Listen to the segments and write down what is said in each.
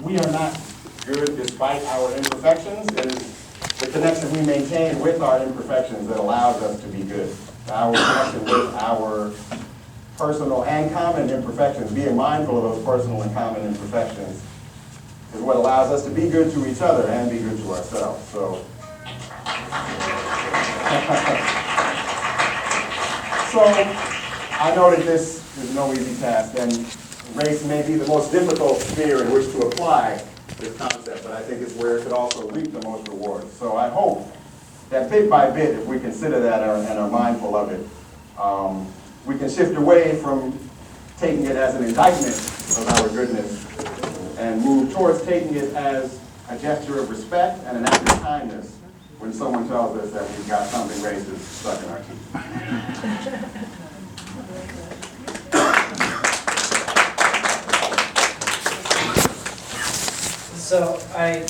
we are not good despite our imperfections. It is the connection we maintain with our imperfections that allows us to be good. Our connection with our personal and common imperfections, being mindful of those personal and common imperfections, is what allows us to be good to each other and be good to ourselves. So, I know that this is no easy task, and race may be the most difficult sphere in which to apply this concept, but I think it's where it could also reap the most rewards. So I hope that bit by bit, if we consider that and are mindful of it, we can shift away from taking it as an indictment of our goodness and move towards taking it as a gesture of respect and an act of kindness when someone tells us that we've got something racist stuck in our teeth. So I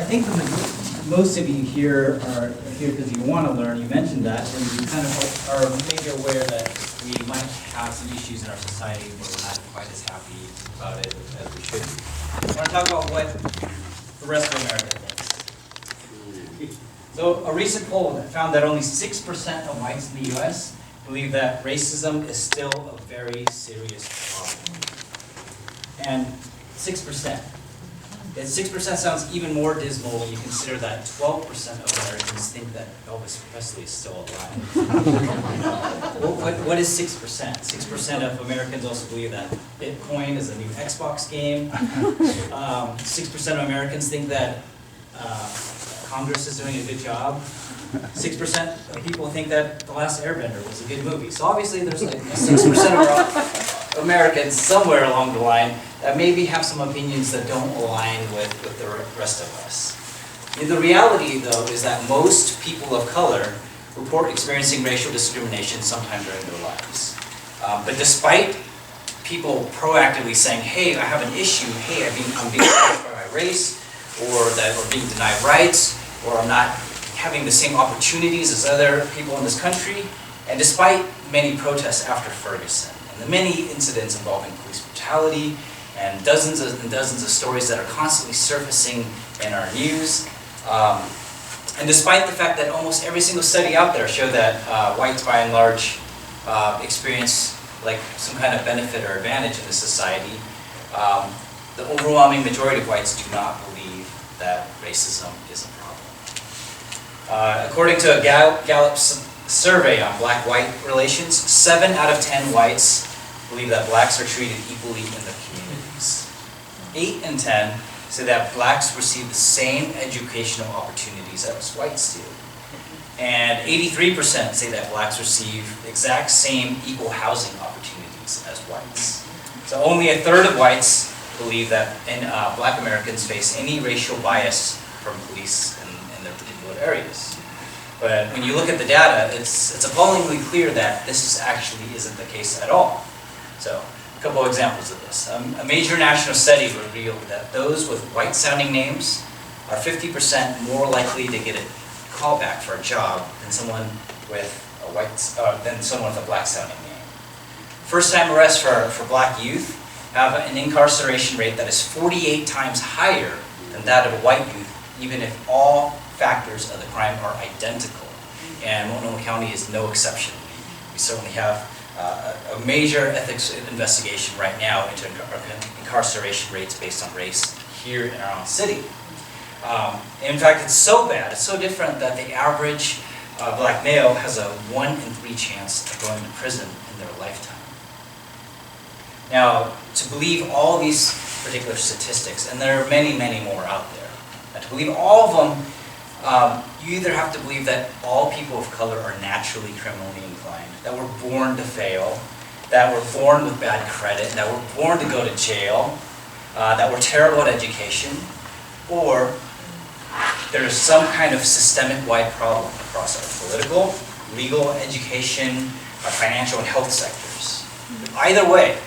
think most of you here are here because you want to learn. You mentioned that, and you kind of are maybe aware that we might have some issues in our society where we're not quite as happy about it as we should be. I want to talk about what the rest of America thinks. So a recent poll found that only 6% of whites in the U.S. believe that racism is still a very serious problem. And 6%. And 6% sounds even more dismal when you consider that 12% of Americans think that Elvis Presley is still alive. What is 6%? 6% of Americans also believe that Bitcoin is a new Xbox game. 6% of Americans think that Congress is doing a good job. 6% of people think that The Last Airbender was a good movie. So obviously there's like 6% of Americans somewhere along the line that maybe have some opinions that don't align with the rest of us. The reality, though, is that most people of color report experiencing racial discrimination sometime during their lives. But despite people proactively saying, hey, I have an issue, hey, I'm being oppressed by my race, or that we're being denied rights, or I'm not having the same opportunities as other people in this country, and despite many protests after Ferguson, and the many incidents involving police brutality, and dozens of stories that are constantly surfacing in our news. And despite the fact that almost every single study out there show that whites by and large experience like some kind of benefit or advantage in the society, the overwhelming majority of whites do not believe that racism is a problem. According to a Gallup survey on black-white relations, 7 out of 10 whites believe that blacks are treated equally in their communities. 8 in 10 say that blacks receive the same educational opportunities as whites do. And 83% say that blacks receive the exact same equal housing opportunities as whites. So only a third of whites believe that black Americans face any racial bias from police in their particular areas. But when you look at the data, it's appallingly clear that this actually isn't the case at all. So, a couple of examples of this. A major national study revealed that those with white-sounding names are 50% more likely to get a call back for a job than someone with a black-sounding name. First-time arrests for black youth have an incarceration rate that is 48 times higher than that of a white youth, even if all factors of the crime are identical. And Multnomah County is no exception. We certainly have a major ethics investigation right now into incarceration rates based on race here in our own city. In fact, it's so bad, it's so different that the average black male has a 1 in 3 chance of going to prison in their lifetime. Now, to believe all these particular statistics, and there are many, many more out there, and to believe all of them, you either have to believe that all people of color are naturally criminally inclined, that we're born to fail, that we're born with bad credit, that we're born to go to jail, that we're terrible at education, or there's some kind of systemic-wide problem across our political, legal, education, our financial and health sectors. Either way,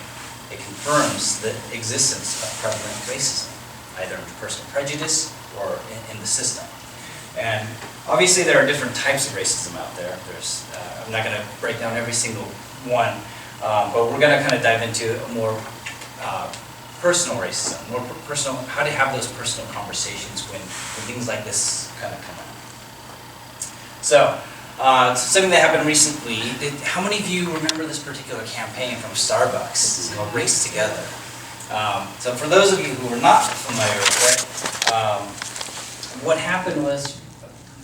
it confirms the existence of prevalent racism, either in personal prejudice or in the system. And obviously there are different types of racism out there. I'm not going to break down every single one, but we're going to kind of dive into a more personal racism, more personal, how to have those personal conversations when things like this kind of come up. So, something that happened recently, how many of you remember this particular campaign from Starbucks? It's called Race Together. So for those of you who are not familiar with it, what happened was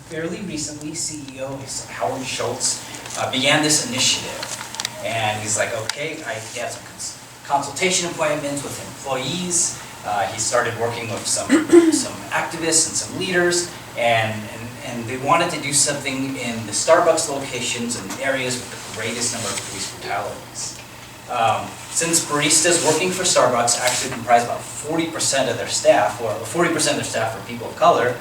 fairly recently, CEO Howard Schultz began this initiative. And he's like, okay, he had some consultation appointments with employees. He started working with some activists and some leaders, and they wanted to do something in the Starbucks locations and areas with the greatest number of police brutalities. Since baristas working for Starbucks actually comprise about 40% of their staff, or 40% of their staff are people of color,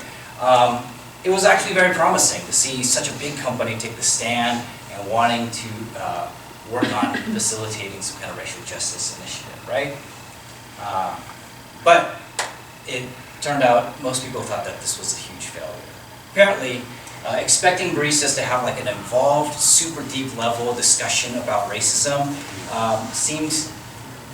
it was actually very promising to see such a big company take the stand and wanting to work on facilitating some kind of racial justice initiative, right? But it turned out most people thought that this was a huge failure. Apparently, expecting baristas to have like an involved, super deep level discussion about racism seemed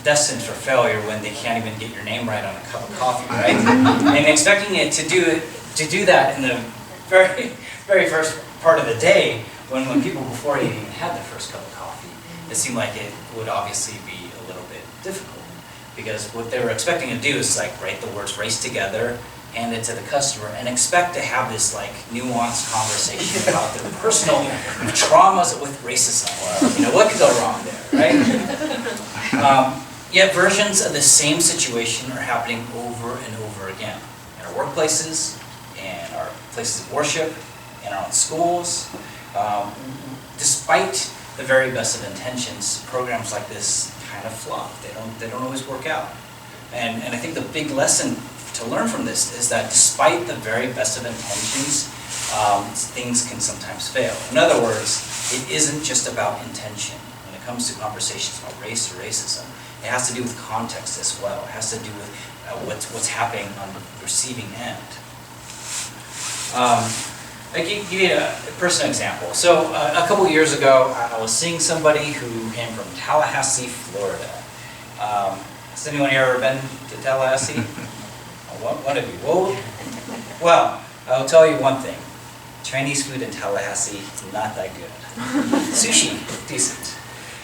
destined for failure when they can't even get your name right on a cup of coffee, right? And expecting it to do that in the very first part of the day, when people before you even had their first cup of coffee, it seemed like it would obviously be a little bit difficult. Because what they were expecting to do is like write the words "race together," hand it to the customer, and expect to have this like nuanced conversation about their personal traumas with racism. You know, what could go wrong there, right? Yet versions of the same situation are happening over and over again in our workplaces, in our places of worship, in our own schools. Despite the very best of intentions, programs like this kind of flop. They don't always work out. And I think the big lesson to learn from this is that despite the very best of intentions, things can sometimes fail. In other words, it isn't just about intention. When it comes to conversations about race or racism, it has to do with context as well. It has to do with what's happening on the receiving end. I can give you a personal example. So a couple years ago, I was seeing somebody who came from Tallahassee, Florida. Has anyone here ever been to Tallahassee? One of you. Well, I'll tell you one thing. Chinese food in Tallahassee, not that good. Sushi, decent.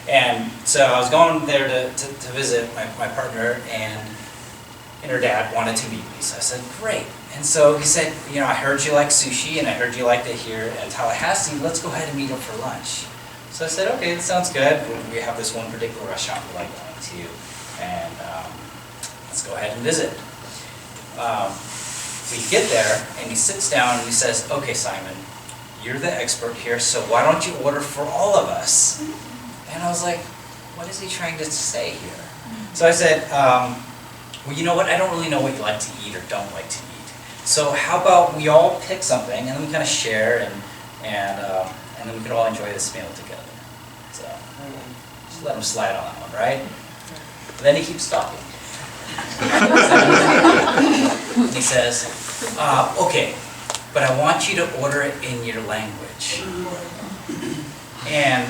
And so I was going there to visit my partner, and her dad wanted to meet me. So I said, great. And so he said, you know, I heard you like sushi, and I heard you liked it here at Tallahassee. Let's go ahead and meet up for lunch. So I said, okay, that sounds good. We have this one particular restaurant we like going to, and let's go ahead and visit. We get there, and he sits down and he says, okay, Simon, you're the expert here, so why don't you order for all of us? And I was like, what is he trying to say here? So I said, well, you know what? I don't really know what you like to eat or don't like to eat. So how about we all pick something, and then we kind of share, and then we could all enjoy this meal together. So just let him slide on that one, right? But then he keeps talking. He says, okay, but I want you to order it in your language. And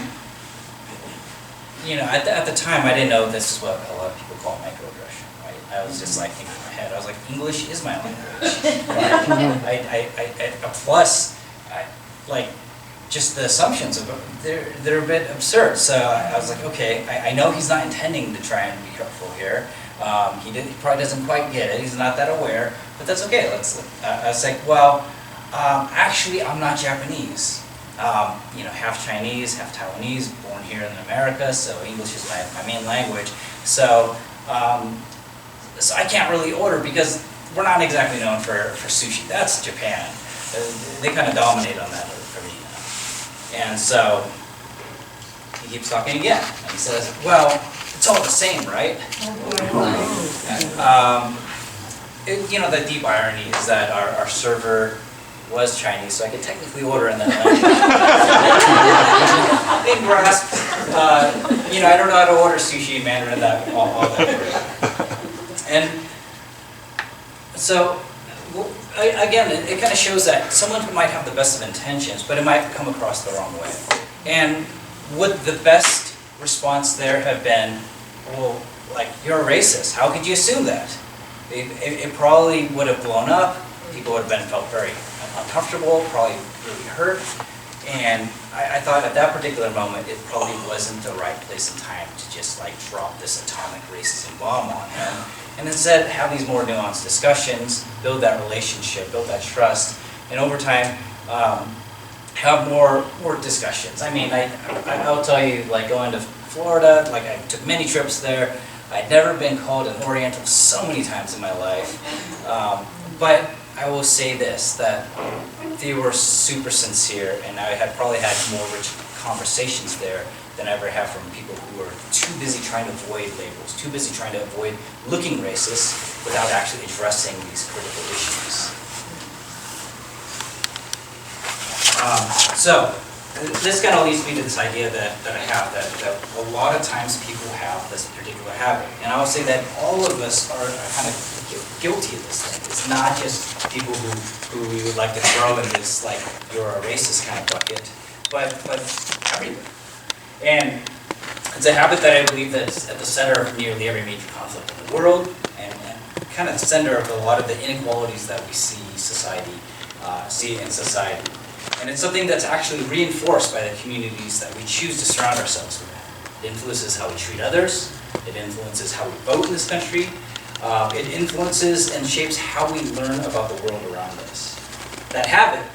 you know, at the time, I didn't know this is what a lot of people call microaggression, right? I was just like thinking in my head, I was like, English is my language. Plus, like, just the assumptions of they're a bit absurd. So I was like, okay, I know he's not intending to try and be hurtful here. He probably doesn't quite get it. He's not that aware, but that's okay. I was like, well, actually, I'm not Japanese. You know, half Chinese, half Taiwanese, born here in America, so English is my main language. So, so I can't really order because we're not exactly known for sushi. That's Japan. They kind of dominate on that arena. And so he keeps talking again, and he says, well, it's all the same, right? You know, the deep irony is that our server was Chinese, so I could technically order in that language. Big grasp. You know, I don't know how to order sushi in Mandarin all that way. And so, again, it kind of shows that someone might have the best of intentions, but it might come across the wrong way. And would the best response there have been, well, like, you're a racist, how could you assume that? It probably would have blown up, people would have felt very uncomfortable, probably really hurt. And I thought at that particular moment, it probably wasn't the right place and time to just like drop this atomic racism bomb on him. And instead, have these more nuanced discussions, build that relationship, build that trust, and over time, have more discussions. I mean, I'll tell you, like going to Florida, like I took many trips there. I'd never been called an Oriental so many times in my life. But I will say this, that they were super sincere, and I had probably had more rich conversations there than I ever have from people who were too busy trying to avoid labels, too busy trying to avoid looking racist without actually addressing these critical issues. So, this kind of leads me to this idea that I have, that a lot of times people have this particular habit. And I would say that all of us are kind of guilty of this thing. It's not just people who we would like to throw in this, like, you're a racist kind of bucket, but everyone. And it's a habit that I believe that's at the center of nearly every major conflict in the world, and kind of the center of a lot of the inequalities that we see in society. And it's something that's actually reinforced by the communities that we choose to surround ourselves with. It influences how we treat others. It influences how we vote in this country. It influences and shapes how we learn about the world around us. That habit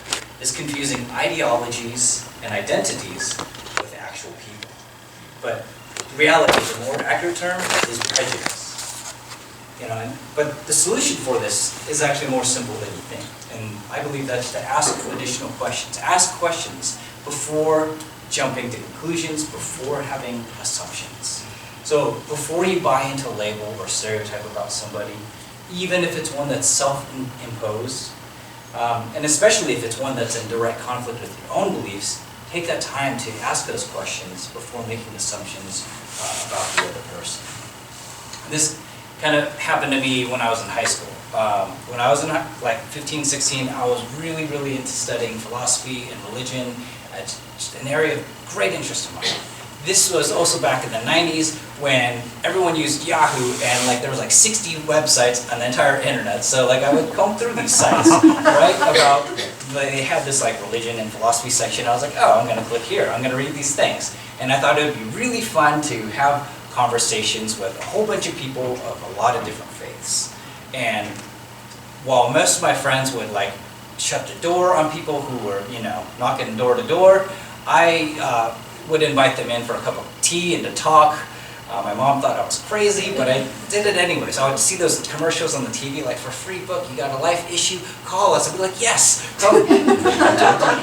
is confusing ideologies and identities with actual people. But the reality, the more accurate term, is prejudice. But the solution for this is actually more simple than you think. And I believe that's to ask additional questions. Ask questions before jumping to conclusions, before having assumptions. So before you buy into a label or stereotype about somebody, even if it's one that's self-imposed, and especially if it's one that's in direct conflict with your own beliefs, take that time to ask those questions before making assumptions about the other person. This kind of happened to me when I was in high school. When I was in like 15, 16, I was really, really into studying philosophy and religion. It's just an area of great interest of mine. This was also back in the 90s when everyone used Yahoo and like there was like 60 websites on the entire internet. So like I would comb through these sites, right? They had this like religion and philosophy section. I was like, oh, I'm gonna click here. I'm gonna read these things. And I thought it would be really fun to have conversations with a whole bunch of people of a lot of different faiths. And while most of my friends would like shut the door on people who were, knocking door to door, I would invite them in for a cup of tea and to talk. My mom thought I was crazy, but I did it anyway. So I would see those commercials on the TV, like for a free book, you got a life issue, call us. I'd be like, yes, come.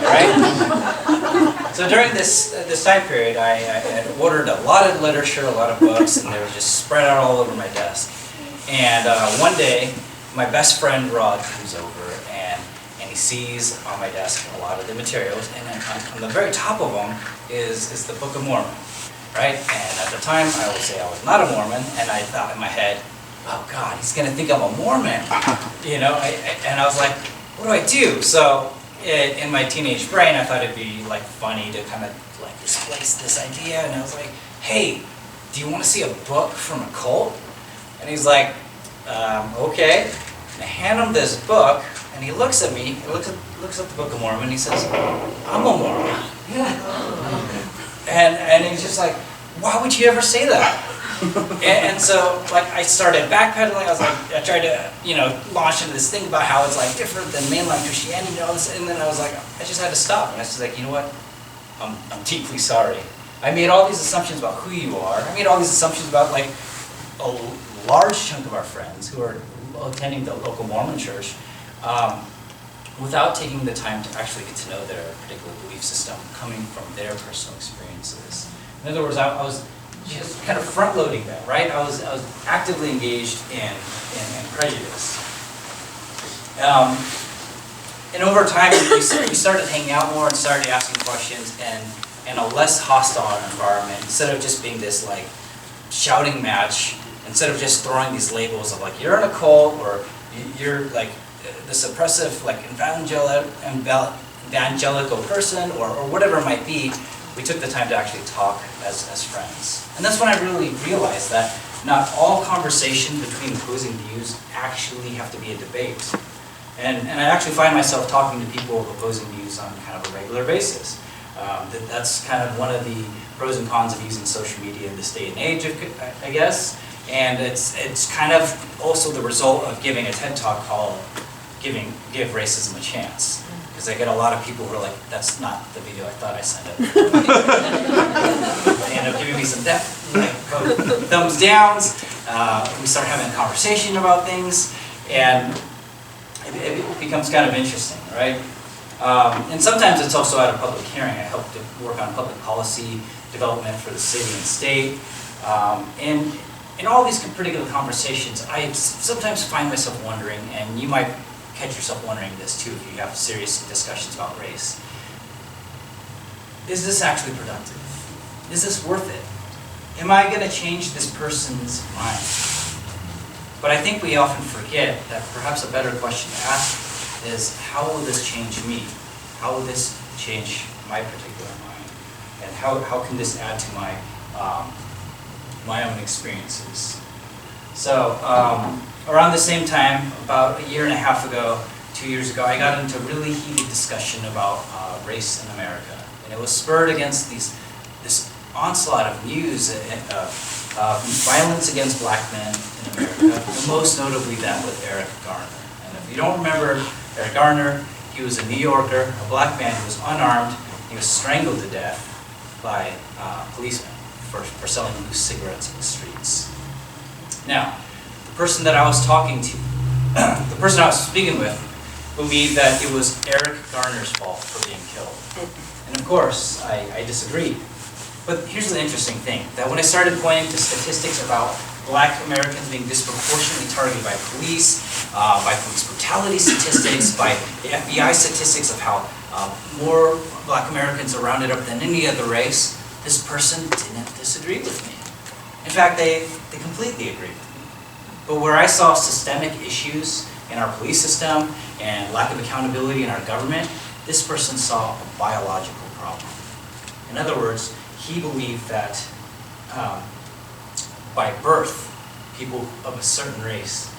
Right? So during this time period, I had ordered a lot of literature, a lot of books, and they were just spread out all over my desk. And one day, my best friend Rod comes over and he sees on my desk a lot of the materials, and then on the very top of them is the Book of Mormon, right? And at the time, I would say I was not a Mormon, and I thought in my head, oh God, he's gonna think I'm a Mormon, and I was like, what do I do? So in my teenage brain, I thought it'd be like funny to kind of like displace this idea, and I was like, hey, do you want to see a book from a cult? And he's like, okay. And I hand him this book, and he looks at me, he looks at the Book of Mormon, and he says, I'm a Mormon. And he's just like, why would you ever say that? and so, like, I started backpedaling. I tried to, launch into this thing about how it's like different than mainline Christianity and all this, and then I was like, I just had to stop. And I was like, you know what? I'm deeply sorry. I made all these assumptions about who you are. I made all these assumptions about like a large chunk of our friends who are attending the local Mormon church, without taking the time to actually get to know their particular belief system coming from their personal experiences. In other words, I was just kind of front-loading that, right? I was actively engaged in prejudice. And over time, we started hanging out more and started asking questions in a less hostile environment, instead of just being this like shouting match, instead of just throwing these labels of like, you're in a cult, or you're like this oppressive like evangelical person, or whatever it might be. We took the time to actually talk as friends. And that's when I really realized that not all conversation between opposing views actually have to be a debate. And I actually find myself talking to people of opposing views on kind of a regular basis. That's kind of one of the pros and cons of using social media in this day and age, I guess. And it's kind of also the result of giving a TED Talk called Give Racism a Chance. Because I get a lot of people who are like, that's not the video I thought I sent it. They end up giving me some thumbs downs. We start having a conversation about things, and it becomes kind of interesting, right? And sometimes it's also at a public hearing. I help to work on public policy development for the city and state. And in all these particular conversations, I sometimes find myself wondering, and you might catch yourself wondering this too if you have serious discussions about race. Is this actually productive? Is this worth it? Am I going to change this person's mind? But I think we often forget that perhaps a better question to ask is, how will this change me? How will this change my particular mind? And how can this add to my own experiences? So around the same time, about a year and a half ago, 2 years ago, I got into a really heated discussion about race in America. And it was spurred against this onslaught of news violence against black men in America, and most notably that with Eric Garner. And if you don't remember Eric Garner, he was a New Yorker, a black man who was unarmed. He was strangled to death by policemen for selling loose cigarettes in the streets. Now, the person that I was talking to, the person I was speaking with, believed that it was Eric Garner's fault for being killed. And of course, I disagreed. But here's the interesting thing, that when I started pointing to statistics about black Americans being disproportionately targeted by police brutality statistics, by the FBI statistics of how more black Americans are rounded up than any other race, this person didn't disagree with me. In fact, they completely agreed with me. But where I saw systemic issues in our police system and lack of accountability in our government, this person saw a biological problem. In other words, he believed that by birth, people of a certain race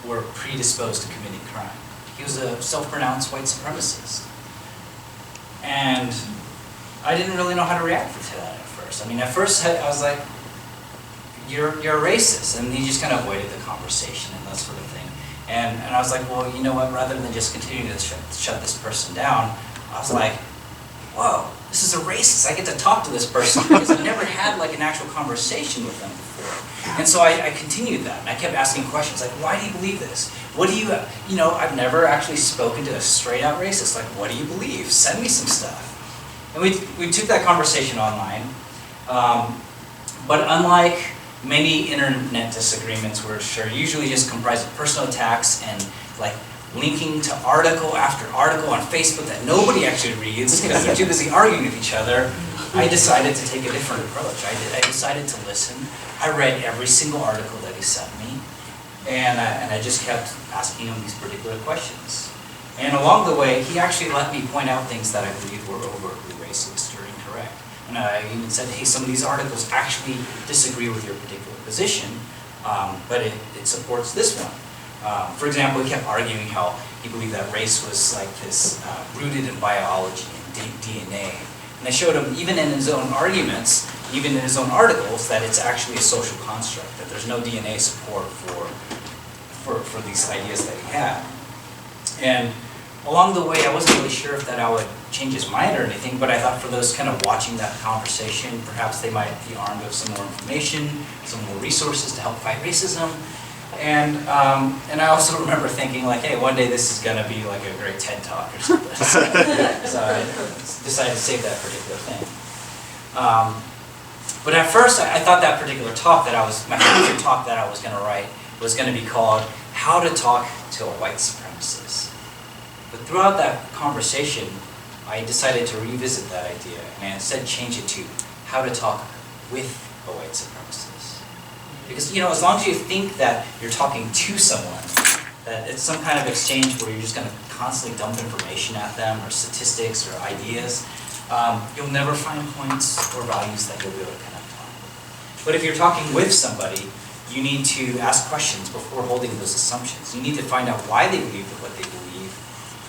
were predisposed to committing crime. He was a self-pronounced white supremacist. And I didn't really know how to react to that at first. I mean, at first I was like, you're a racist. And he just kind of avoided the conversation and that sort of thing. And I was like, well, you know what, rather than just continuing to shut this person down, I was like, whoa, this is a racist. I get to talk to this person because I've never had like an actual conversation with them before. And so I continued that, and I kept asking questions like, why do you believe this? What do you I've never actually spoken to a straight out racist. Like, what do you believe? Send me some stuff. And we took that conversation online. But unlike many internet disagreements, which are usually just comprised of personal attacks and like linking to article after article on Facebook that nobody actually reads because they're too busy arguing with each other, I decided to take a different approach. I decided to listen. I read every single article that he sent me, and I just kept asking him these particular questions. And along the way, he actually let me point out things that I believed were overtly racist or incorrect. And I even said, hey, some of these articles actually disagree with your particular position, but it supports this one. For example, he kept arguing how he believed that race was like this rooted in biology and DNA. And I showed him, even in his own arguments, even in his own articles, that it's actually a social construct, that there's no DNA support for these ideas that he had. And along the way, I wasn't really sure if that I would change his mind or anything, but I thought for those kind of watching that conversation, perhaps they might be armed with some more information, some more resources to help fight racism. And I also remember thinking like, hey, one day this is gonna be like a great TED Talk or something. So I decided to save that particular thing. But at first, I thought that particular talk my favorite talk that I was gonna write was gonna be called How to Talk to a White Supremacist. But throughout that conversation, I decided to revisit that idea and instead change it to How to Talk with a White Supremacist. Because, as long as you think that you're talking to someone, that it's some kind of exchange where you're just going to constantly dump information at them or statistics or ideas, you'll never find points or values that you'll be able to connect on. But if you're talking with somebody, You need to ask questions before holding those assumptions. You need to find out why they believe what they believe,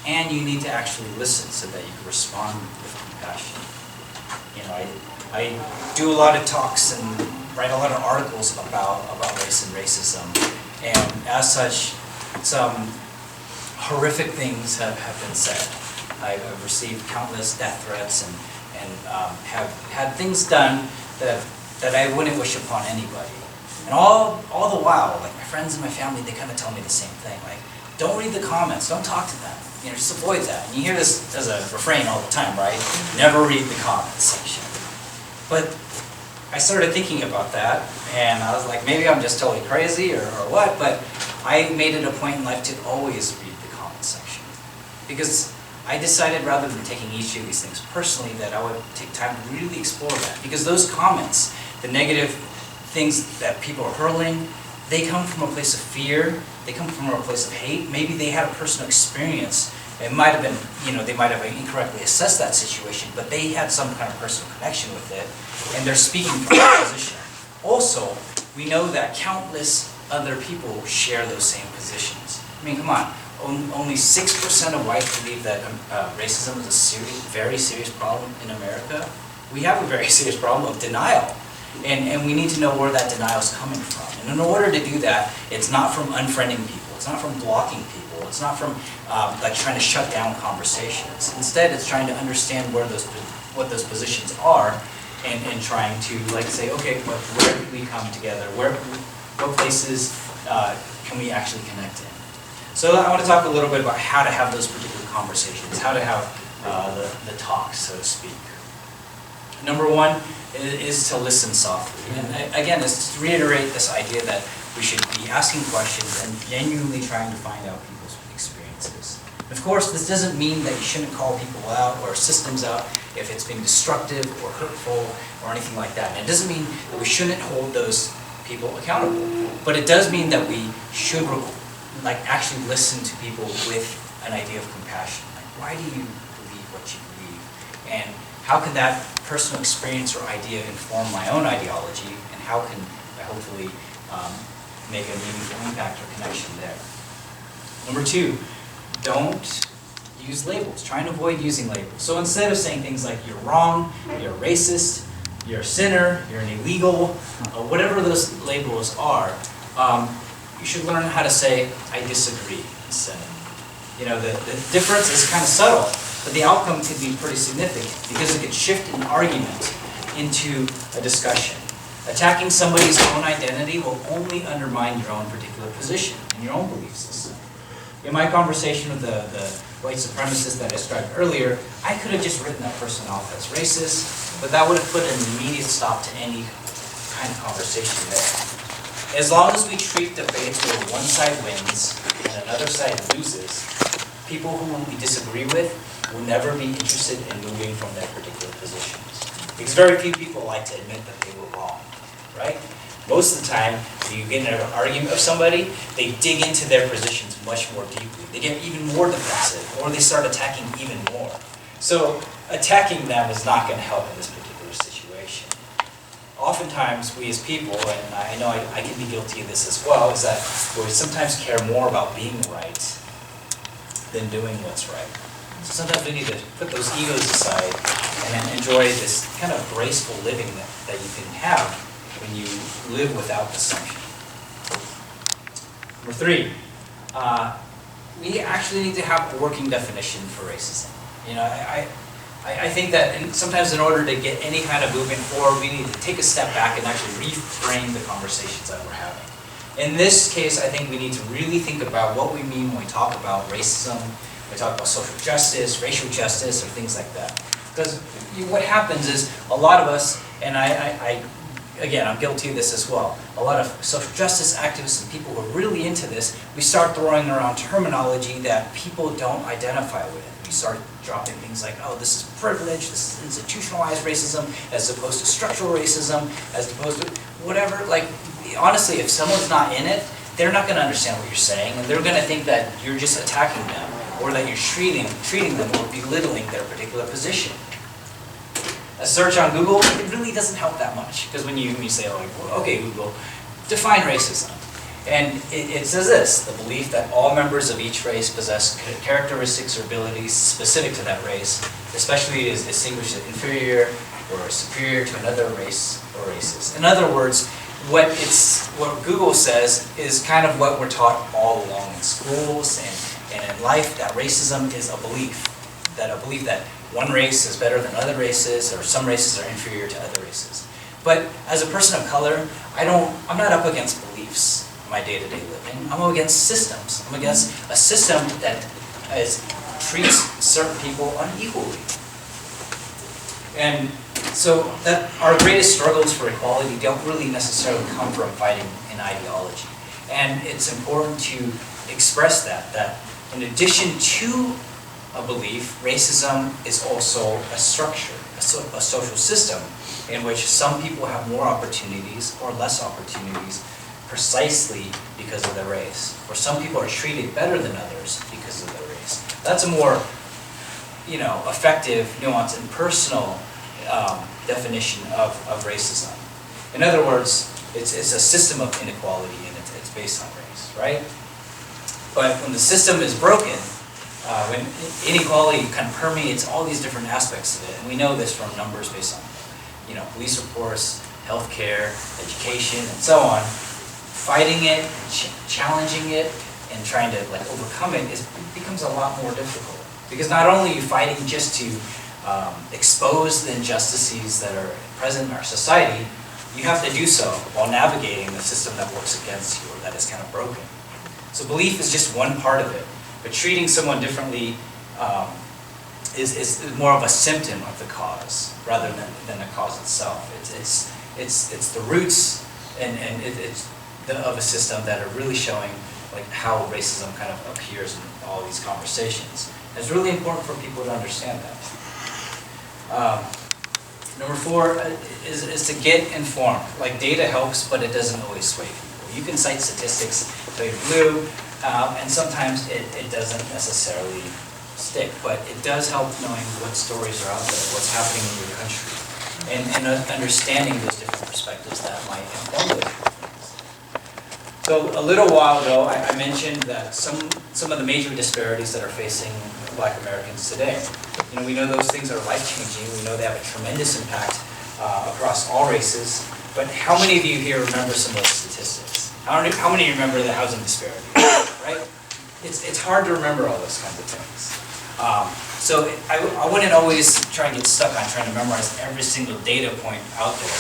and you need to actually listen so that you can respond with compassion. You know, I do a lot of talks and write a lot of articles about race and racism, and as such, some horrific things have been said. I've received countless death threats and have had things done that I wouldn't wish upon anybody. And all the while, like my friends and my family, they kind of tell me the same thing. Like, don't read the comments, don't talk to them. You know, just avoid that. And you hear this as a refrain all the time, right? Never read the comments section. But I started thinking about that, and I was like, maybe I'm just totally crazy or what, but I made it a point in life to always read the comments section. Because I decided, rather than taking each of these things personally, that I would take time to really explore that. Because those comments, the negative things that people are hurling, they come from a place of fear, they come from a place of hate. Maybe they had a personal experience. It might have been, you know, they might have incorrectly assessed that situation, but they had some kind of personal connection with it, and they're speaking from that position. Also, we know that countless other people share those same positions. I mean, come on, only 6% of whites believe that racism is a very serious problem in America. We have a very serious problem of denial. And we need to know where that denial is coming from. And in order to do that, it's not from unfriending people, it's not from blocking people, it's not from like trying to shut down conversations. Instead, it's trying to understand what those positions are, and trying to like say, okay, where can we come together? What places can we actually connect in? So I want to talk a little bit about how to have those particular conversations, how to have the talks, so to speak. Number one is to listen softly. And again, it's to reiterate this idea that we should be asking questions and genuinely trying to find out people's experiences. Of course, this doesn't mean that you shouldn't call people out or systems out if it's being destructive or hurtful or anything like that. And it doesn't mean that we shouldn't hold those people accountable. But it does mean that we should actually listen to people with an idea of compassion. Like, why do you believe what you believe? And how can that personal experience or idea inform my own ideology, and how can I hopefully make a meaningful impact or connection there? Number two, don't use labels. Try and avoid using labels. So instead of saying things like you're wrong, you're racist, you're a sinner, you're an illegal, whatever those labels are, you should learn how to say, I disagree instead. You know, the difference is kind of subtle, but the outcome could be pretty significant because it could shift an argument into a discussion. Attacking somebody's own identity will only undermine your own particular position and your own belief system. In my conversation with the white supremacist that I described earlier, I could have just written that person off as racist, but that would have put an immediate stop to any kind of conversation there. As long as we treat debates where one side wins and another side loses, people who we disagree with will never be interested in moving from their particular positions. Because very few people like to admit that they were wrong, right? Most of the time, when you get in an argument with somebody, they dig into their positions much more deeply. They get even more defensive, or they start attacking even more. So attacking them is not going to help in this particular situation. Oftentimes, we as people, and I know I can be guilty of this as well, is that we sometimes care more about being right than doing what's right. So sometimes we need to put those egos aside and then enjoy this kind of graceful living that you can have when you live without assumption. Number three, we actually need to have a working definition for racism. You know, I think that sometimes in order to get any kind of movement forward, we need to take a step back and actually reframe the conversations that we're having. In this case, I think we need to really think about what we mean when we talk about racism, we talk about social justice, racial justice, or things like that. Because what happens is a lot of us, and again, I'm guilty of this as well, a lot of social justice activists and people who are really into this, we start throwing around terminology that people don't identify with. We start dropping things like, oh, this is privilege, this is institutionalized racism, as opposed to structural racism, as opposed to whatever. Like, honestly, if someone's not in it, they're not going to understand what you're saying, and they're going to think that you're just attacking them, or that you're treating them or belittling their particular position. A search on Google, it really doesn't help that much, because when you say, oh, okay, Google, define racism. And it says this: the belief that all members of each race possess characteristics or abilities specific to that race, especially as distinguished as inferior or superior to another race or races. In other words, what Google says is kind of what we're taught all along in schools and in life, that racism is a belief that one race is better than other races, or some races are inferior to other races. But as a person of color, I'm not up against beliefs in my day-to-day living. I'm up against systems. I'm against a system that treats certain people unequally. And so that our greatest struggles for equality don't really necessarily come from fighting an ideology. And it's important to express that in addition to a belief, racism is also a structure, a social system in which some people have more opportunities or less opportunities precisely because of their race. Or some people are treated better than others because of their race. That's a more, effective, nuanced, and personal definition of racism. In other words, it's a system of inequality, and it's based on race, right? But when the system is broken, when inequality kind of permeates all these different aspects of it, and we know this from numbers based on, police reports, healthcare, education, and so on, fighting it, challenging it, and trying to overcome it becomes a lot more difficult. Because not only are you fighting just to expose the injustices that are present in our society, you have to do so while navigating the system that works against you or that is kind of broken. So belief is just one part of it, but treating someone differently is more of a symptom of the cause rather than the cause itself. It's the roots and it's of a system that are really showing how racism kind of appears in all these conversations. And it's really important for people to understand that. Number 4 is to get informed. Data helps, but it doesn't always sway people. You can cite statistics till you're blue, and sometimes it doesn't necessarily stick, but it does help knowing what stories are out there, what's happening in your country, and understanding those different perspectives that might inform those different things. So a little while ago, I mentioned that some of the major disparities that are facing Black Americans today. We know those things are life-changing. We know they have a tremendous impact across all races. But how many of you here remember some of those statistics? How many remember the housing disparity? Right? It's hard to remember all those kinds of things. So I wouldn't always try and get stuck on trying to memorize every single data point out there.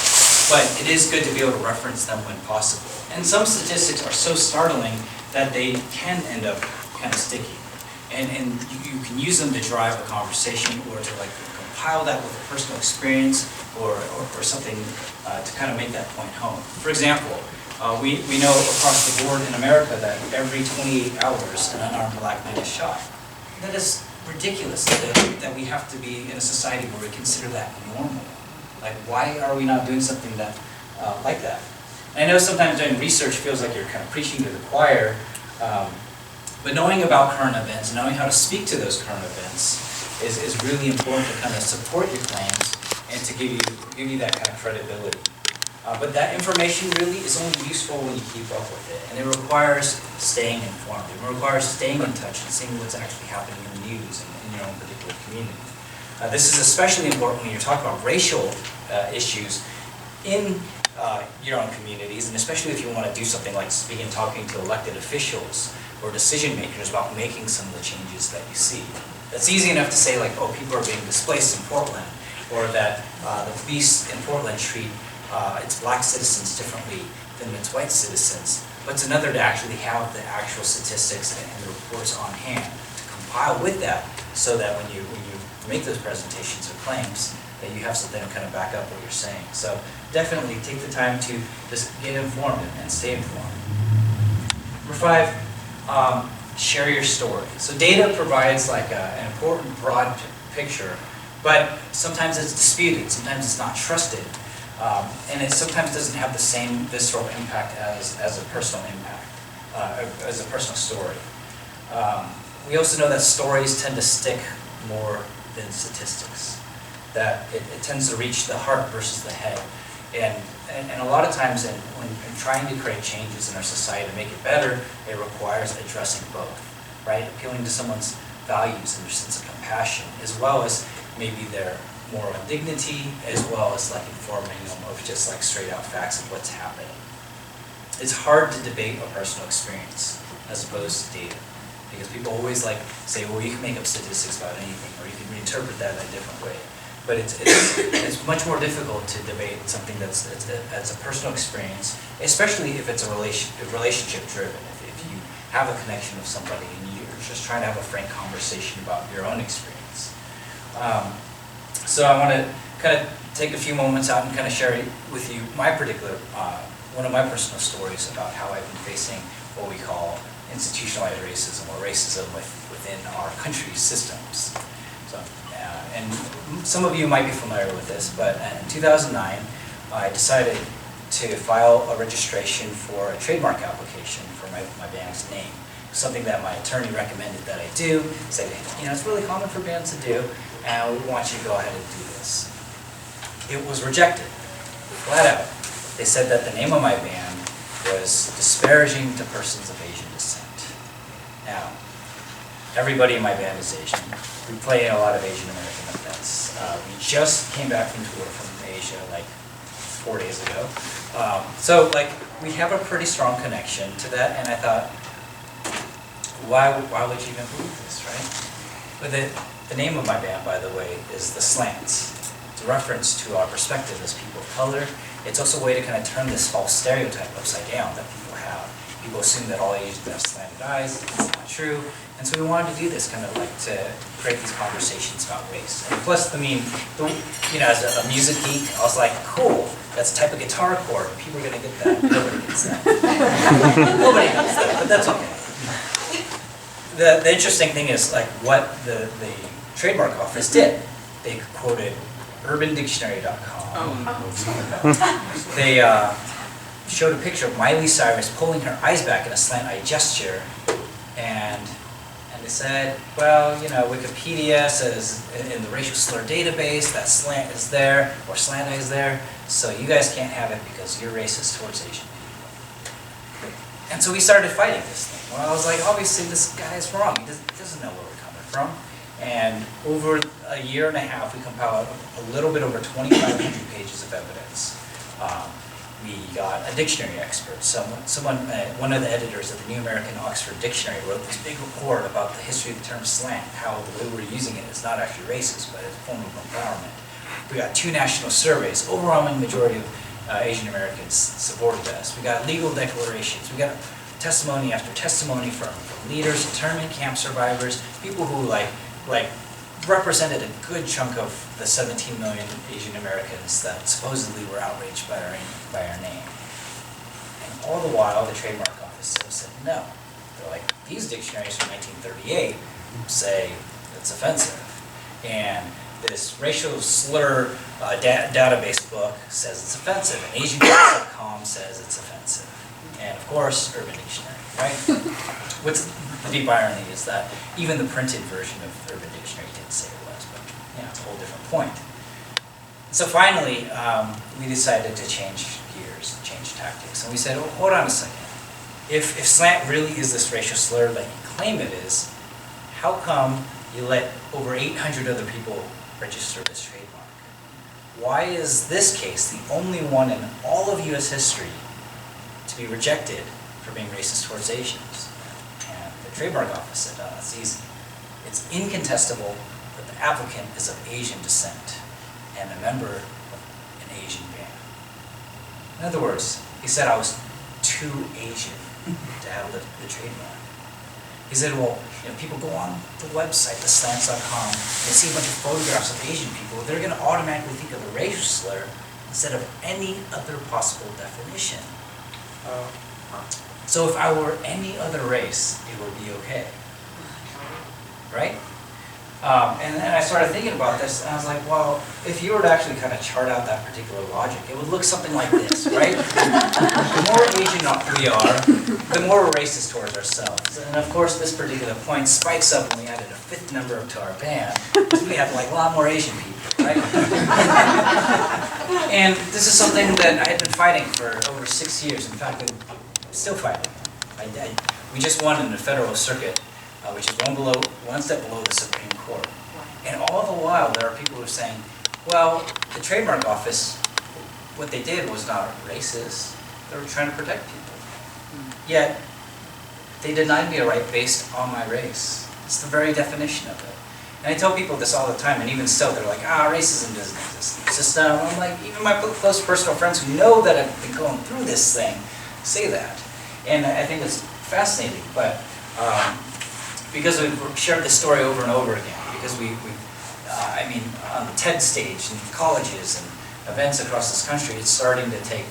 But it is good to be able to reference them when possible. And some statistics are so startling that they can end up kind of sticky. And you can use them to drive a conversation or to compile that with a personal experience or something to kind of make that point home. For example, we know across the board in America that every 28 hours an unarmed Black man is shot. That is ridiculous that we have to be in a society where we consider that normal. Why are we not doing something that like that? And I know sometimes doing research feels like you're kind of preaching to the choir, but knowing about current events, knowing how to speak to those current events is really important to kind of support your claims and to give you that kind of credibility. But that information really is only useful when you keep up with it. And it requires staying informed. It requires staying in touch and seeing what's actually happening in the news and in your own particular community. This is especially important when you're talking about racial issues in your own communities, and especially if you want to do something like talking to elected officials or decision makers about making some of the changes that you see. It's easy enough to say people are being displaced in Portland, or that the police in Portland treat its Black citizens differently than its white citizens. But it's another to actually have the actual statistics and the reports on hand to compile with that, so that when you make those presentations or claims, that you have something to kind of back up what you're saying. So definitely take the time to just get informed and stay informed. Number 5. Share your story. So data provides an important broad picture, but sometimes it's disputed, sometimes it's not trusted, and it sometimes doesn't have the same visceral impact as a personal impact, as a personal story. We also know that stories tend to stick more than statistics, that it tends to reach the heart versus the head. And a lot of times when trying to create changes in our society to make it better, it requires addressing both, right? Appealing to someone's values and their sense of compassion, as well as maybe their moral dignity, as well as like informing them of just like straight out facts of what's happening. It's hard to debate a personal experience as opposed to data, because people always like say, well, you can make up statistics about anything, or you can reinterpret that in a different way. But it's much more difficult to debate something that's a personal experience, especially if it's a relationship driven. If you have a connection with somebody and you're just trying to have a frank conversation about your own experience. So I want to kind of take a few moments out and kind of share with you my particular, one of my personal stories about how I've been facing what we call institutionalized racism, or racism within our country's systems. So, and some of you might be familiar with this, but in 2009, I decided to file a registration for a trademark application for my band's name. Something that my attorney recommended that I do. Said, you know, it's really common for bands to do, and we want you to go ahead and do this. It was rejected, flat out. They said that the name of my band was disparaging to persons of Asian descent. Now, everybody in my band is Asian. We play in a lot of Asian American events. We just came back from tour from Asia like 4 days ago. So like we have a pretty strong connection to that, and I thought, why would you even believe this, right? But the name of my band, by the way, is The Slants. It's a reference to our perspective as people of color. It's also a way to kind of turn this false stereotype upside down that people have. People assume that all Asians have slanted eyes. It's not true. And so we wanted to do this kind of like to create these conversations about race. And plus, I mean, you know, as a music geek, I was like, cool, that's a type of guitar chord. People are going to get that. Nobody gets that. Nobody gets that, but that's okay. The interesting thing is like what the trademark office did. They quoted UrbanDictionary.com. They showed a picture of Miley Cyrus pulling her eyes back in a slant eye gesture, and they said, well, you know, Wikipedia says in the racial slur database that slant is there, or slant eye is there, so you guys can't have it because you're racist towards Asian people. And so we started fighting this thing. Well, I was like, obviously this guy's wrong. He doesn't know where we're coming from. And over a year and a half, we compiled a little bit over 2,500 pages of evidence. We got a dictionary expert. One of the editors of the New American Oxford Dictionary wrote this big report about the history of the term slant, how the way we're using it is not actually racist, but it's a form of empowerment. We got 2 national surveys. Overwhelming majority of Asian Americans supported us. We got legal declarations. We got testimony after testimony from leaders, internment camp survivors, people who like represented a good chunk of the 17 million Asian Americans that supposedly were outraged by our name. And all the while, the trademark office said no. They're like, these dictionaries from 1938 say it's offensive. And this racial slur database book says it's offensive. And AsianGuides.com says it's offensive. And of course, Urban Dictionary, right? What's the deep irony is that even the printed version of Urban Dictionary didn't say it was, but you know, it's a whole different point. So finally, we decided to change gears, change tactics, and we said, oh, hold on a second. If slant really is this racial slur that you claim it is, how come you let over 800 other people register this trademark? Why is this case the only one in all of U.S. history to be rejected for being racist towards Asians? And the trademark office said, oh, it's easy. It's incontestable that the applicant is of Asian descent and a member of an Asian band. In other words, he said I was too Asian to have the trademark. He said, well, you know, people go on the website, theslants.com, they see a bunch of photographs of Asian people, they're going to automatically think of the racial slur instead of any other possible definition. So if I were any other race, it would be okay, right? And then I started thinking about this, and I was like, well, if you were to actually kind of chart out that particular logic, it would look something like this, right? The more Asian we are, the more we're racist towards ourselves. And of course, this particular point spikes up when we added a 5th member to our band, because we have like a lot more Asian people, right? And this is something that I had been fighting for over 6 years. In fact, I'm still fighting. We just won in the federal circuit, which is one step below the Supreme Court. And all the while, there are people who are saying, well, the trademark office, what they did was not racist. They were trying to protect people. Yet, they denied me a right based on my race. It's the very definition of it. And I tell people this all the time, and even still, they're like, racism doesn't exist. It's just, I'm like, even my close personal friends who know that I've been going through this thing say that. And I think it's fascinating, but because we've shared this story over and over again, because I mean, on the TED stage in colleges and events across this country, it's starting to take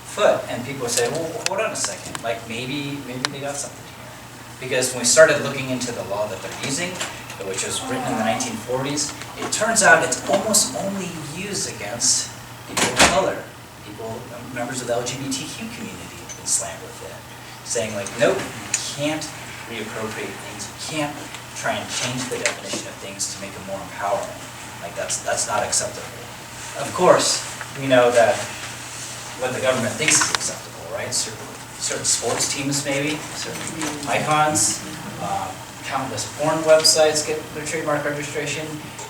foot, and people say, well, hold on a second, like maybe they got something here. Because when we started looking into the law that they're using, which was written in the 1940s, it turns out it's almost only used against people of color, members of the LGBTQ community have been slammed with it, saying like, nope, you can't reappropriate things, you can't try and change the definition of things to make it more empowering. Like that's not acceptable. Of course, we know that what the government thinks is acceptable, right? Certain sports teams maybe, certain icons, countless porn websites get their trademark registration.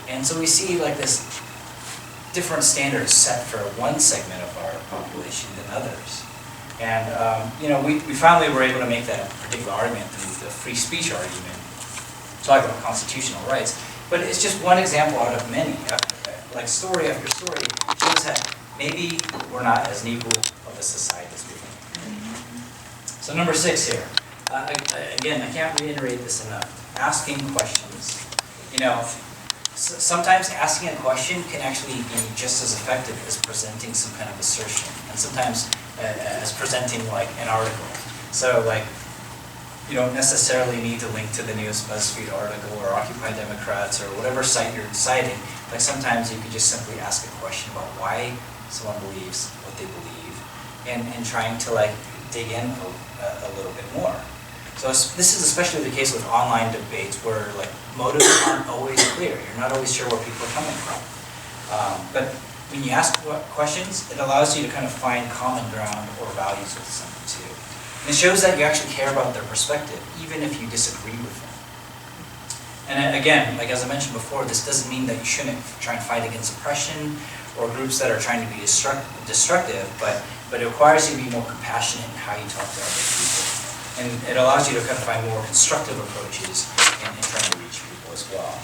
And so we see like this different standards set for one segment of our population than others. And we finally were able to make that particular argument through the free speech argument, talking about constitutional rights. But it's just one example out of many. Like story after story shows that maybe we're not as equal of a society as we think. So number 6 here. Again, I can't reiterate this enough. Asking questions. Sometimes asking a question can actually be just as effective as presenting some kind of assertion, and sometimes as presenting like an article. So like, you don't necessarily need to link to the newest BuzzFeed article or Occupy Democrats or whatever site you're citing. Like sometimes you could just simply ask a question about why someone believes what they believe, and trying to like dig in a little bit more. So this is especially the case with online debates where like motives aren't always clear. You're not always sure where people are coming from. But when you ask questions, it allows you to kind of find common ground or values with someone too. And it shows that you actually care about their perspective, even if you disagree with them. And again, like as I mentioned before, this doesn't mean that you shouldn't try and fight against oppression or groups that are trying to be destructive, but it requires you to be more compassionate in how you talk to other people. And it allows you to kind of find more constructive approaches in trying to reach people as well.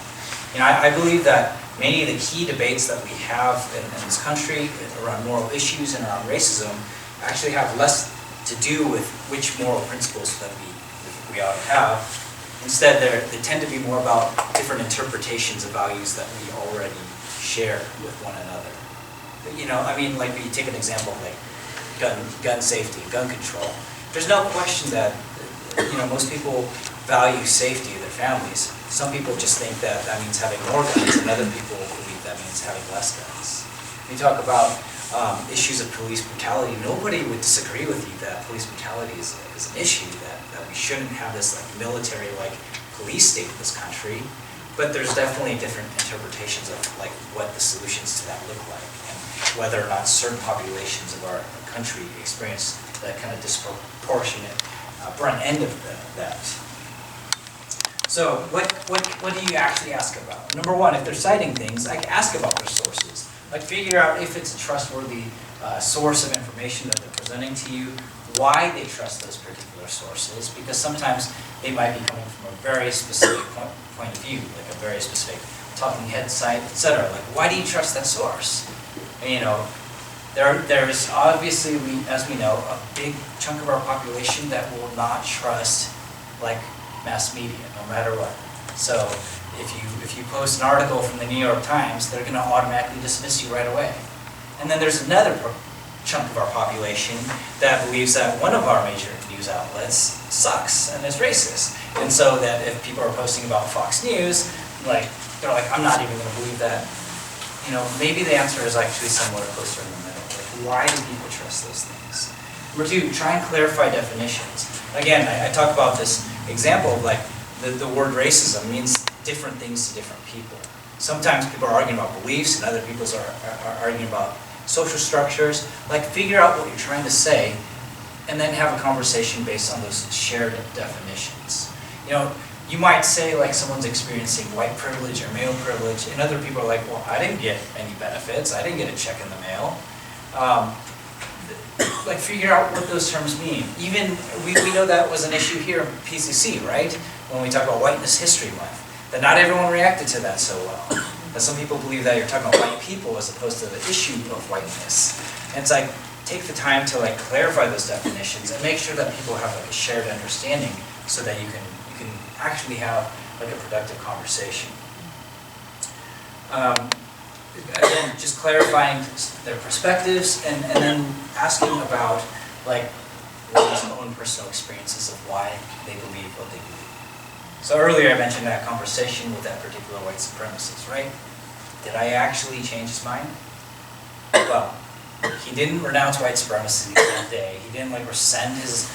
I believe that many of the key debates that we have in this country around moral issues and around racism actually have less to do with which moral principles that we ought to have. Instead, they tend to be more about different interpretations of values that we already share with one another. But, like you take an example of like gun safety, gun control. There's no question that, most people value safety of their families. Some people just think that means having more guns, and other people believe that means having less guns. When you talk about issues of police brutality, nobody would disagree with you that police brutality is an issue, that we shouldn't have this like military-like police state in this country, but there's definitely different interpretations of like what the solutions to that look like, and whether or not certain populations of our country experience that kind of disproportionate front end of that. So what do you actually ask about? Number one, if they're citing things, like ask about their sources. Like figure out if it's a trustworthy source of information that they're presenting to you, why they trust those particular sources, because sometimes they might be coming from a very specific point of view, like a very specific talking head site, etc. Like, why do you trust that source? And, there's obviously, as we know, a big chunk of our population that will not trust like mass media, no matter what. So if you post an article from the New York Times, they're going to automatically dismiss you right away. And then there's another chunk of our population that believes that one of our major news outlets sucks and is racist. And so that if people are posting about Fox News, like they're like, I'm not even going to believe that. Maybe the answer is actually somewhere closer in the middle. Why do people trust those things? Number two, try and clarify definitions. Again, I talk about this example of like the word racism means different things to different people. Sometimes people are arguing about beliefs and other people are arguing about social structures, like figure out what you're trying to say, and then have a conversation based on those shared definitions. You know, you might say like someone's experiencing white privilege or male privilege, and other people are like, well, I didn't get any benefits, I didn't get a check in the mail. Like figure out what those terms mean. Even, we know that was an issue here in PCC, right? When we talk about Whiteness History Month, that not everyone reacted to that so well. That some people believe that you're talking about white people as opposed to the issue of whiteness. And it's like, take the time to like clarify those definitions and make sure that people have like a shared understanding so that you can actually have like a productive conversation. Again, just clarifying their perspectives and then asking about like one's own personal experiences of why they believe what they believe. So earlier I mentioned that conversation with that particular white supremacist, right? Did I actually change his mind? Well, he didn't renounce white supremacy that day. He didn't like rescind his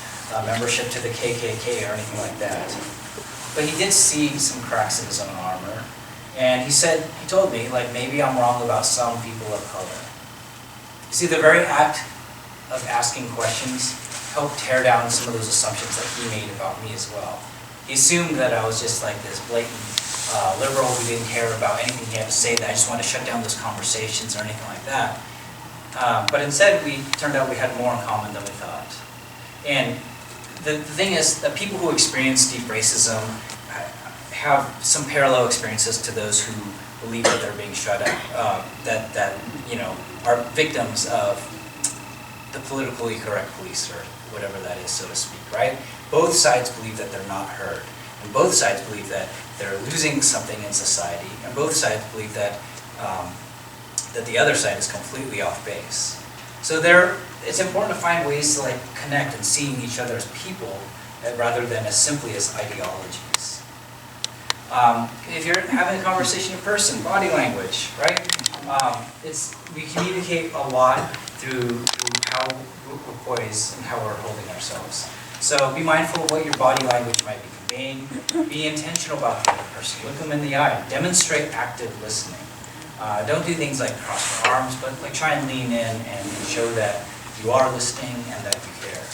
membership to the KKK or anything like that. But he did see some cracks in his own armor. And he told me, like, maybe I'm wrong about some people of color. You see, the very act of asking questions helped tear down some of those assumptions that he made about me as well. He assumed that I was just like this blatant liberal who didn't care about anything he had to say, that I just wanted to shut down those conversations or anything like that. But instead, turned out we had more in common than we thought. And the thing is that people who experience deep racism have some parallel experiences to those who believe that they're being shut out, that you know, are victims of the politically correct police or whatever that is, so to speak, right? Both sides believe that they're not heard, and both sides believe that they're losing something in society, and both sides believe that that the other side is completely off base. So it's important to find ways to like connect and seeing each other as people rather than as simply as ideologies. If you're having a conversation in person, body language, right? We communicate a lot through how we're poised and how we're holding ourselves. So be mindful of what your body language might be conveying. Be intentional about the other person. Look them in the eye. Demonstrate active listening. Don't do things like cross your arms, but like try and lean in and show that you are listening and that you care.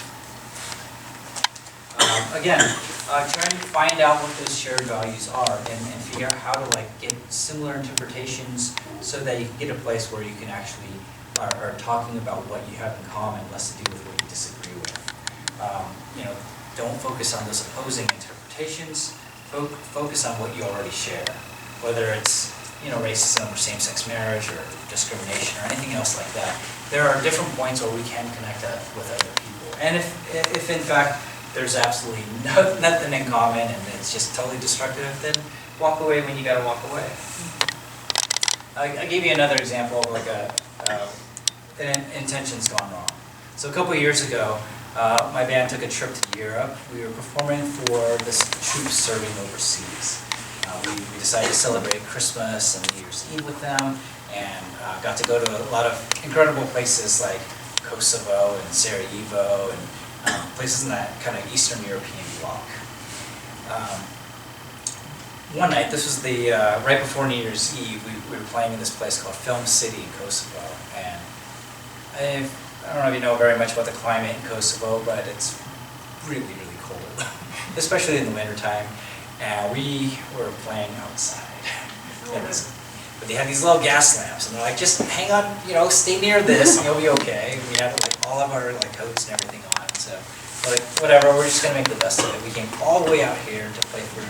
Again, trying to find out what those shared values are and figure out how to like get similar interpretations so that you can get a place where you can actually are talking about what you have in common, less to do with what you disagree with. You know, don't focus on those opposing interpretations. Focus on what you already share, whether it's racism or same-sex marriage or discrimination or anything else like that. There are different points where we can connect with other people, and if in fact there's absolutely nothing in common and it's just totally destructive, then walk away when you gotta walk away. I gave you another example of like an intention's gone wrong. So a couple of years ago, my band took a trip to Europe. We were performing for this troops serving overseas. We decided to celebrate Christmas and New Year's Eve with them, and got to go to a lot of incredible places like Kosovo and Sarajevo and places in that kind of Eastern European bloc. One night, this was the right before New Year's Eve, we were playing in this place called Film City in Kosovo, and I don't know if you know very much about the climate in Kosovo, but it's really, really cold, especially in the wintertime. And we were playing outside. But they had these little gas lamps, and they're like, just hang on, stay near this, and you'll be okay. We had like all of our like coats and everything on, so like whatever, we're just gonna make the best of it. We came all the way out here to play for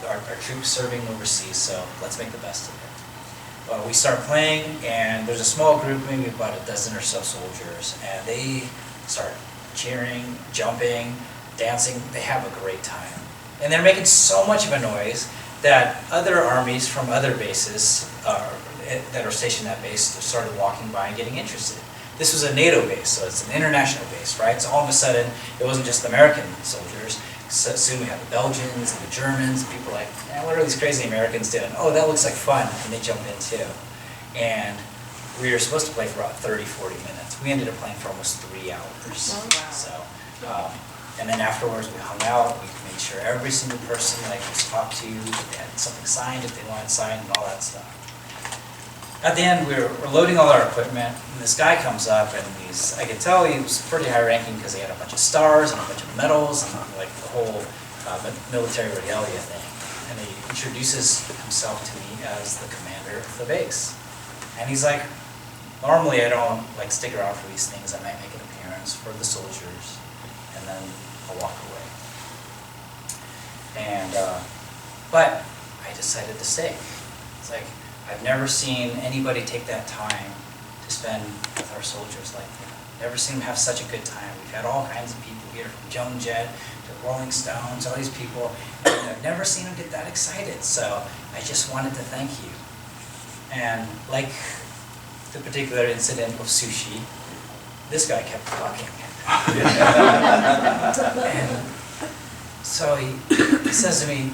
our troops serving overseas, so let's make the best of it. We start playing, and there's a small group, maybe about a dozen or so soldiers, and they start cheering, jumping, dancing. They have a great time. And they're making so much of a noise that other armies from other bases that are stationed at base started walking by and getting interested. This was a NATO base, so it's an international base, right? So all of a sudden, it wasn't just American soldiers. So soon we had the Belgians and the Germans, and people were like, man, what are these crazy Americans doing? Oh, that looks like fun, and they jumped in too. And we were supposed to play for about 30, 40 minutes. We ended up playing for almost 3 hours. Oh, wow. So, and then afterwards we hung out, we made sure every single person was talked to, they had something signed if they wanted signed, and all that stuff. at the end, we're loading all our equipment, and this guy comes up, and I could tell he was pretty high ranking because he had a bunch of stars and a bunch of medals and like the whole military regalia thing. And he introduces himself to me as the commander of the base. And he's like, normally I don't like stick around for these things. I might make an appearance for the soldiers, and then I'll walk away. And but I decided to stay. It's like, I've never seen anybody take that time to spend with our soldiers like that. Never seen them have such a good time. We've had all kinds of people here, from Joan Jett to Rolling Stones, all these people. And I've never seen them get that excited. So I just wanted to thank you. And like the particular incident of sushi, this guy kept talking. And so he says to me,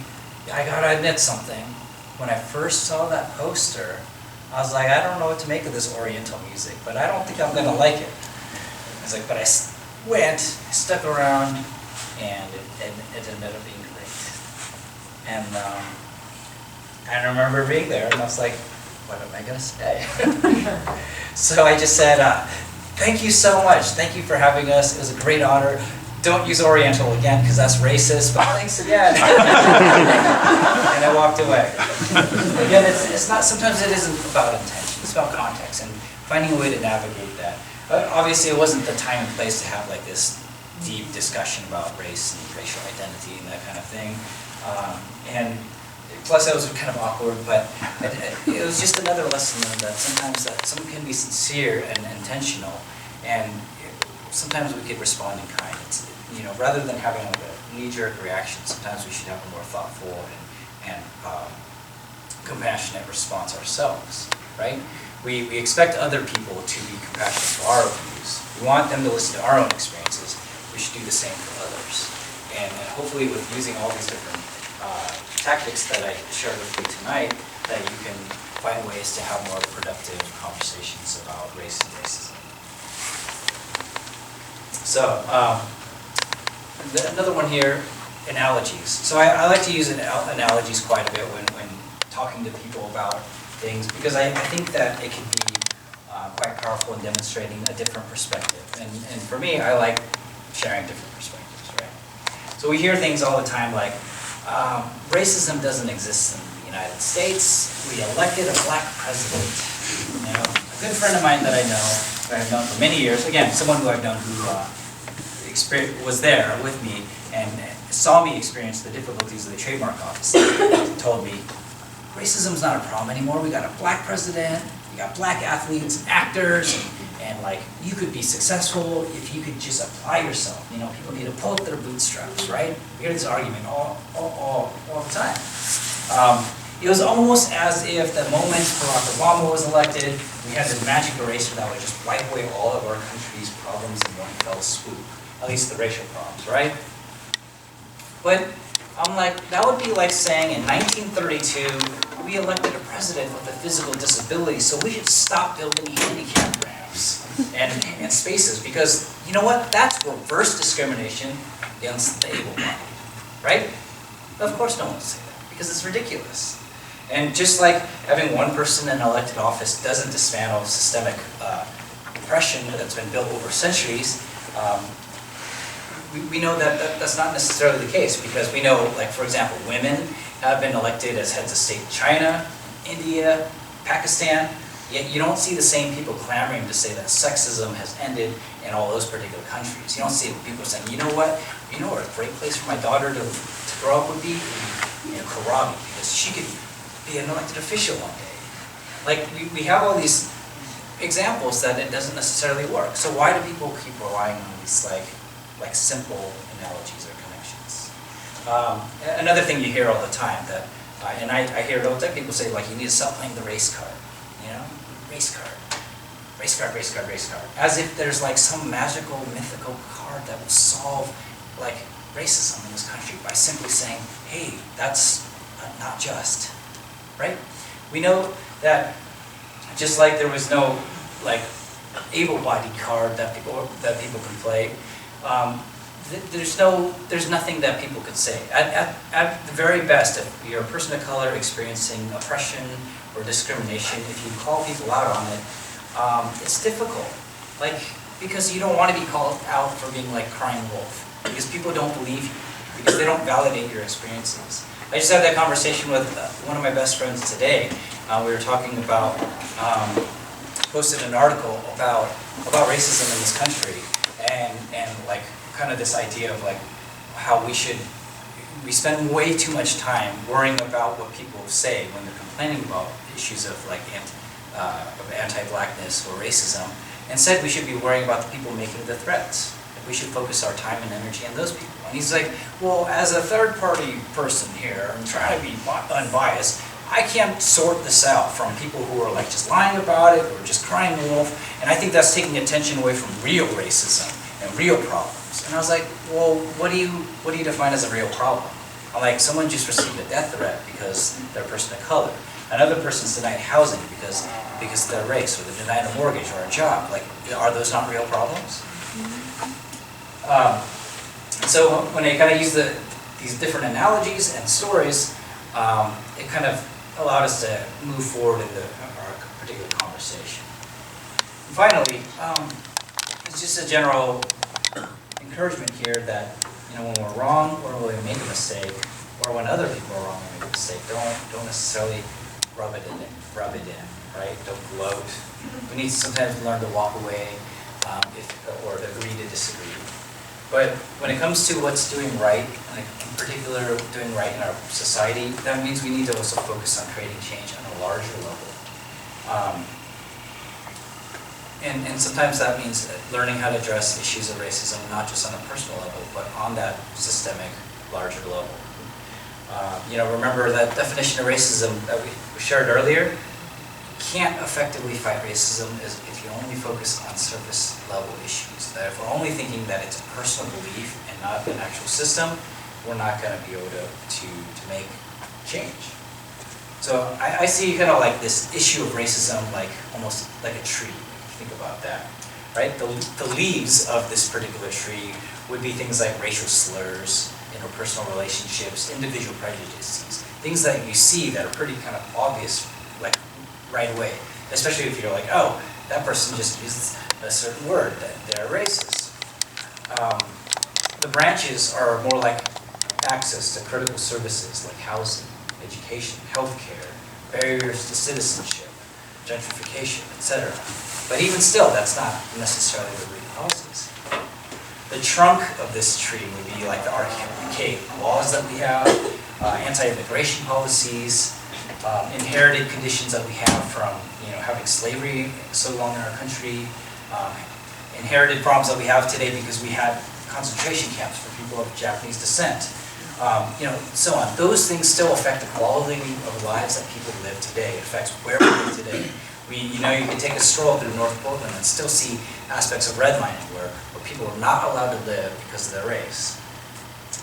I gotta admit something. When I first saw that poster, I was like, I don't know what to make of this Oriental music, but I don't think I'm gonna like it. I was like, but I went, stuck around, and it ended up being great. And I remember being there, and I was like, what am I gonna say? So I just said, thank you so much. Thank you for having us. It was a great honor. Don't use Oriental again, because that's racist, but thanks again. And I walked away. Again, it's not, sometimes it isn't about intention, it's about context and finding a way to navigate that. Obviously, it wasn't the time and place to have like this deep discussion about race and racial identity and that kind of thing. And plus, it was kind of awkward, but it was just another lesson that sometimes that someone can be sincere and intentional, and sometimes we could respond in kind. It's, you know, rather than having like a knee-jerk reaction, sometimes we should have a more thoughtful and compassionate response ourselves, right? We expect other people to be compassionate to our views. We want them to listen to our own experiences. We should do the same for others. And hopefully with using all these different tactics that I shared with you tonight, that you can find ways to have more productive conversations about race and racism. So, another one here, analogies. So I like to use analogies quite a bit when talking to people about things, because I think that it can be quite powerful in demonstrating a different perspective. And for me, I like sharing different perspectives, right? So we hear things all the time like, racism doesn't exist in the United States. We elected a black president. You know, a good friend of mine that I know, that I've known for many years, again, someone who I've known who was there with me and saw me experience the difficulties of the trademark office, told me, racism's not a problem anymore. We got a black president, we got black athletes and actors, and like, you could be successful if you could just apply yourself. You know, people need to pull up their bootstraps, right? We hear this argument all the time. It was almost as if the moment Barack Obama was elected, we had this magic eraser that would just wipe away all of our country's problems in one fell swoop. At least the racial problems, right? But I'm like, that would be like saying in 1932, we elected a president with a physical disability, so we should stop building handicap ramps and spaces, because you know what? That's reverse discrimination against the able-bodied, right? Of course no one would say that, because it's ridiculous. And just like having one person in elected office doesn't dismantle systemic oppression that's been built over centuries, we know that that's not necessarily the case, because we know, like, for example, women have been elected as heads of state in China, India, Pakistan, yet you don't see the same people clamoring to say that sexism has ended in all those particular countries. You don't see people saying, you know what, a great place for my daughter to grow up would be in Karabi, because she could be an elected official one day. Like, we have all these examples that it doesn't necessarily work. So why do people keep relying on these like simple analogies or connections? Another thing you hear all the time that, and I hear it all the time, people say like, you need to stop playing the race card, you know? Race card. Race card, race card, race card. As if there's like some magical, mythical card that will solve like racism in this country by simply saying, hey, that's not just, right? We know that just like there was no like able-bodied card that people can play, there's nothing that people could say. At the very best, if you're a person of color experiencing oppression or discrimination, if you call people out on it, it's difficult. Like, because you don't want to be called out for being like crying wolf, because people don't believe you, because they don't validate your experiences. I just had that conversation with one of my best friends today. We were talking about, posted an article about racism in this country, and like kind of this idea of like how we spend way too much time worrying about what people say when they're complaining about issues of like anti-blackness or racism. Instead, we should be worrying about the people making the threats. We should focus our time and energy on those people. And he's like, well, as a third-party person here, I'm trying to be unbiased, I can't sort this out from people who are like just lying about it or just crying wolf. And I think that's taking attention away from real racism and real problems. And I was like, well, what do you define as a real problem? I'm like, someone just received a death threat because they're a person of color. Another person's denied housing because of their race, or they're denied a mortgage or a job. Like, are those not real problems? So when I kind of use these different analogies and stories, it kind of allowed us to move forward in our particular conversation. And finally, it's just a general encouragement here that, you know, when we're wrong or when we make a mistake, or when other people are wrong and make a mistake, don't necessarily rub it in, right? Don't gloat. We need to sometimes learn to walk away, or agree to disagree. But when it comes to what's doing right, like in particular doing right in our society, that means we need to also focus on creating change on a larger level. And sometimes that means learning how to address issues of racism, not just on a personal level, but on that systemic, larger level. You know, remember that definition of racism that we shared earlier? Can't effectively fight racism if you only focus on surface level issues. That if we're only thinking that it's a personal belief and not an actual system, we're not going to be able to make change. So I see kind of like this issue of racism like almost like a tree. Think about that, right? The leaves of this particular tree would be things like racial slurs, interpersonal relationships, individual prejudices, things that you see that are pretty kind of obvious, like right away, especially if you're like, oh, that person just used a certain word, that they're racist. The branches are more like access to critical services like housing, education, healthcare, barriers to citizenship, gentrification, etc. But even still, that's not necessarily the root causes. The trunk of this tree would be like the archaic laws that we have, anti-immigration policies, inherited conditions that we have from, you know, having slavery so long in our country, inherited problems that we have today because we had concentration camps for people of Japanese descent, you know, so on. Those things still affect the quality of lives that people live today. It affects where we live today. You know, you can take a stroll through North Portland and still see aspects of redlining where people are not allowed to live because of their race.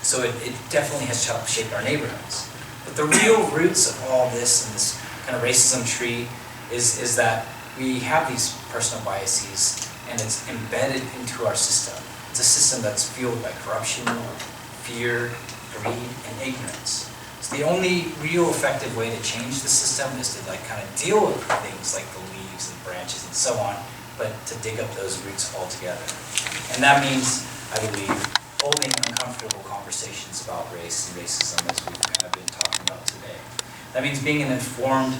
So it definitely has shaped our neighborhoods. But the real roots of all this and this kind of racism tree is that we have these personal biases and it's embedded into our system. It's a system that's fueled by corruption, fear, greed, and ignorance. So the only real effective way to change the system is to like kind of deal with things like the leaves and branches and so on, but to dig up those roots altogether. And that means, I believe, holding uncomfortable conversations about race and racism as we've kind of been talking about today. That means being an informed,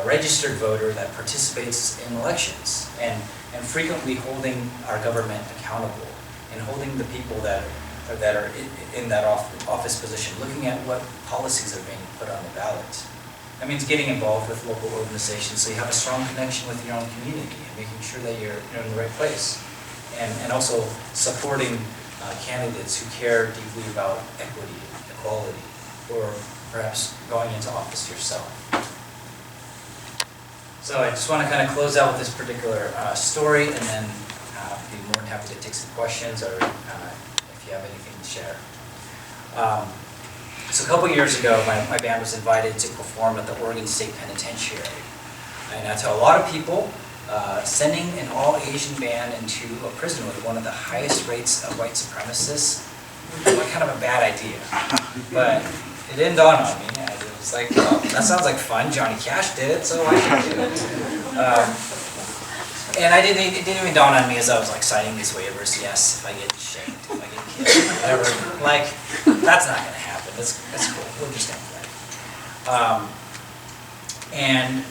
registered voter that participates in elections and frequently holding our government accountable and holding the people that are in that office position, looking at what policies are being put on the ballot. That means getting involved with local organizations so you have a strong connection with your own community and making sure that you're in the right place. And also supporting candidates who care deeply about equity, equality, or perhaps going into office yourself. So I just want to kind of close out with this particular story and then be more than happy to take some questions or if you have anything to share. So a couple years ago, my band was invited to perform at the Oregon State Penitentiary. And to a lot of people, sending an all-Asian band into a prison with one of the highest rates of white supremacists what kind of a bad idea. But it didn't dawn on me. I was like, well, that sounds like fun. Johnny Cash did it, so I can do it. And it didn't even dawn on me as I was like signing these waivers. Yes, if I get shanked, if I get killed, whatever. Like, that's not gonna happen. That's cool. We're just gonna play. And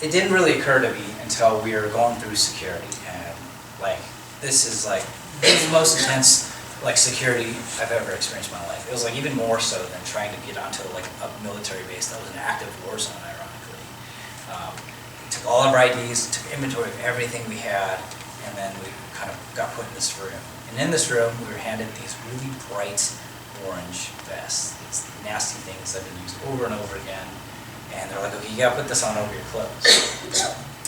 it didn't really occur to me until we were going through security, and like, this is the most intense like security I've ever experienced in my life. It was like even more so than trying to get onto like a military base that was an active war zone, ironically. We took all of our IDs, took inventory of everything we had, and then we kind of got put in this room. And in this room, we were handed these really bright orange vests, these nasty things that have been used over and over again. And they're like, okay, you gotta put this on over your clothes.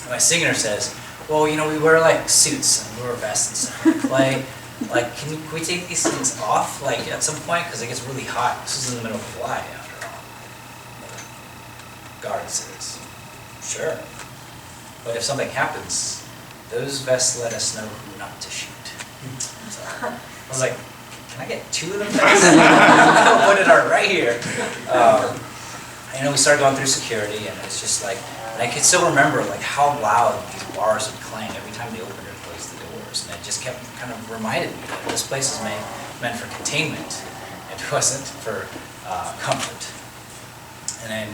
And my singer says, well, you know, we wear like suits and we wear vests and stuff. Like, can we take these things off, like, at some point? Because it gets really hot. This is in the middle of July, after all. The guard says, sure. But if something happens, those vests let us know who not to shoot. So I was like, can I get 2 of them vests? I'll put it on right here. You know, we started going through security, and it's just like, and I can still remember like how loud these bars would clang every time they opened or closed the doors, and it just kept kind of reminded me that this place is meant for containment. It wasn't for comfort. And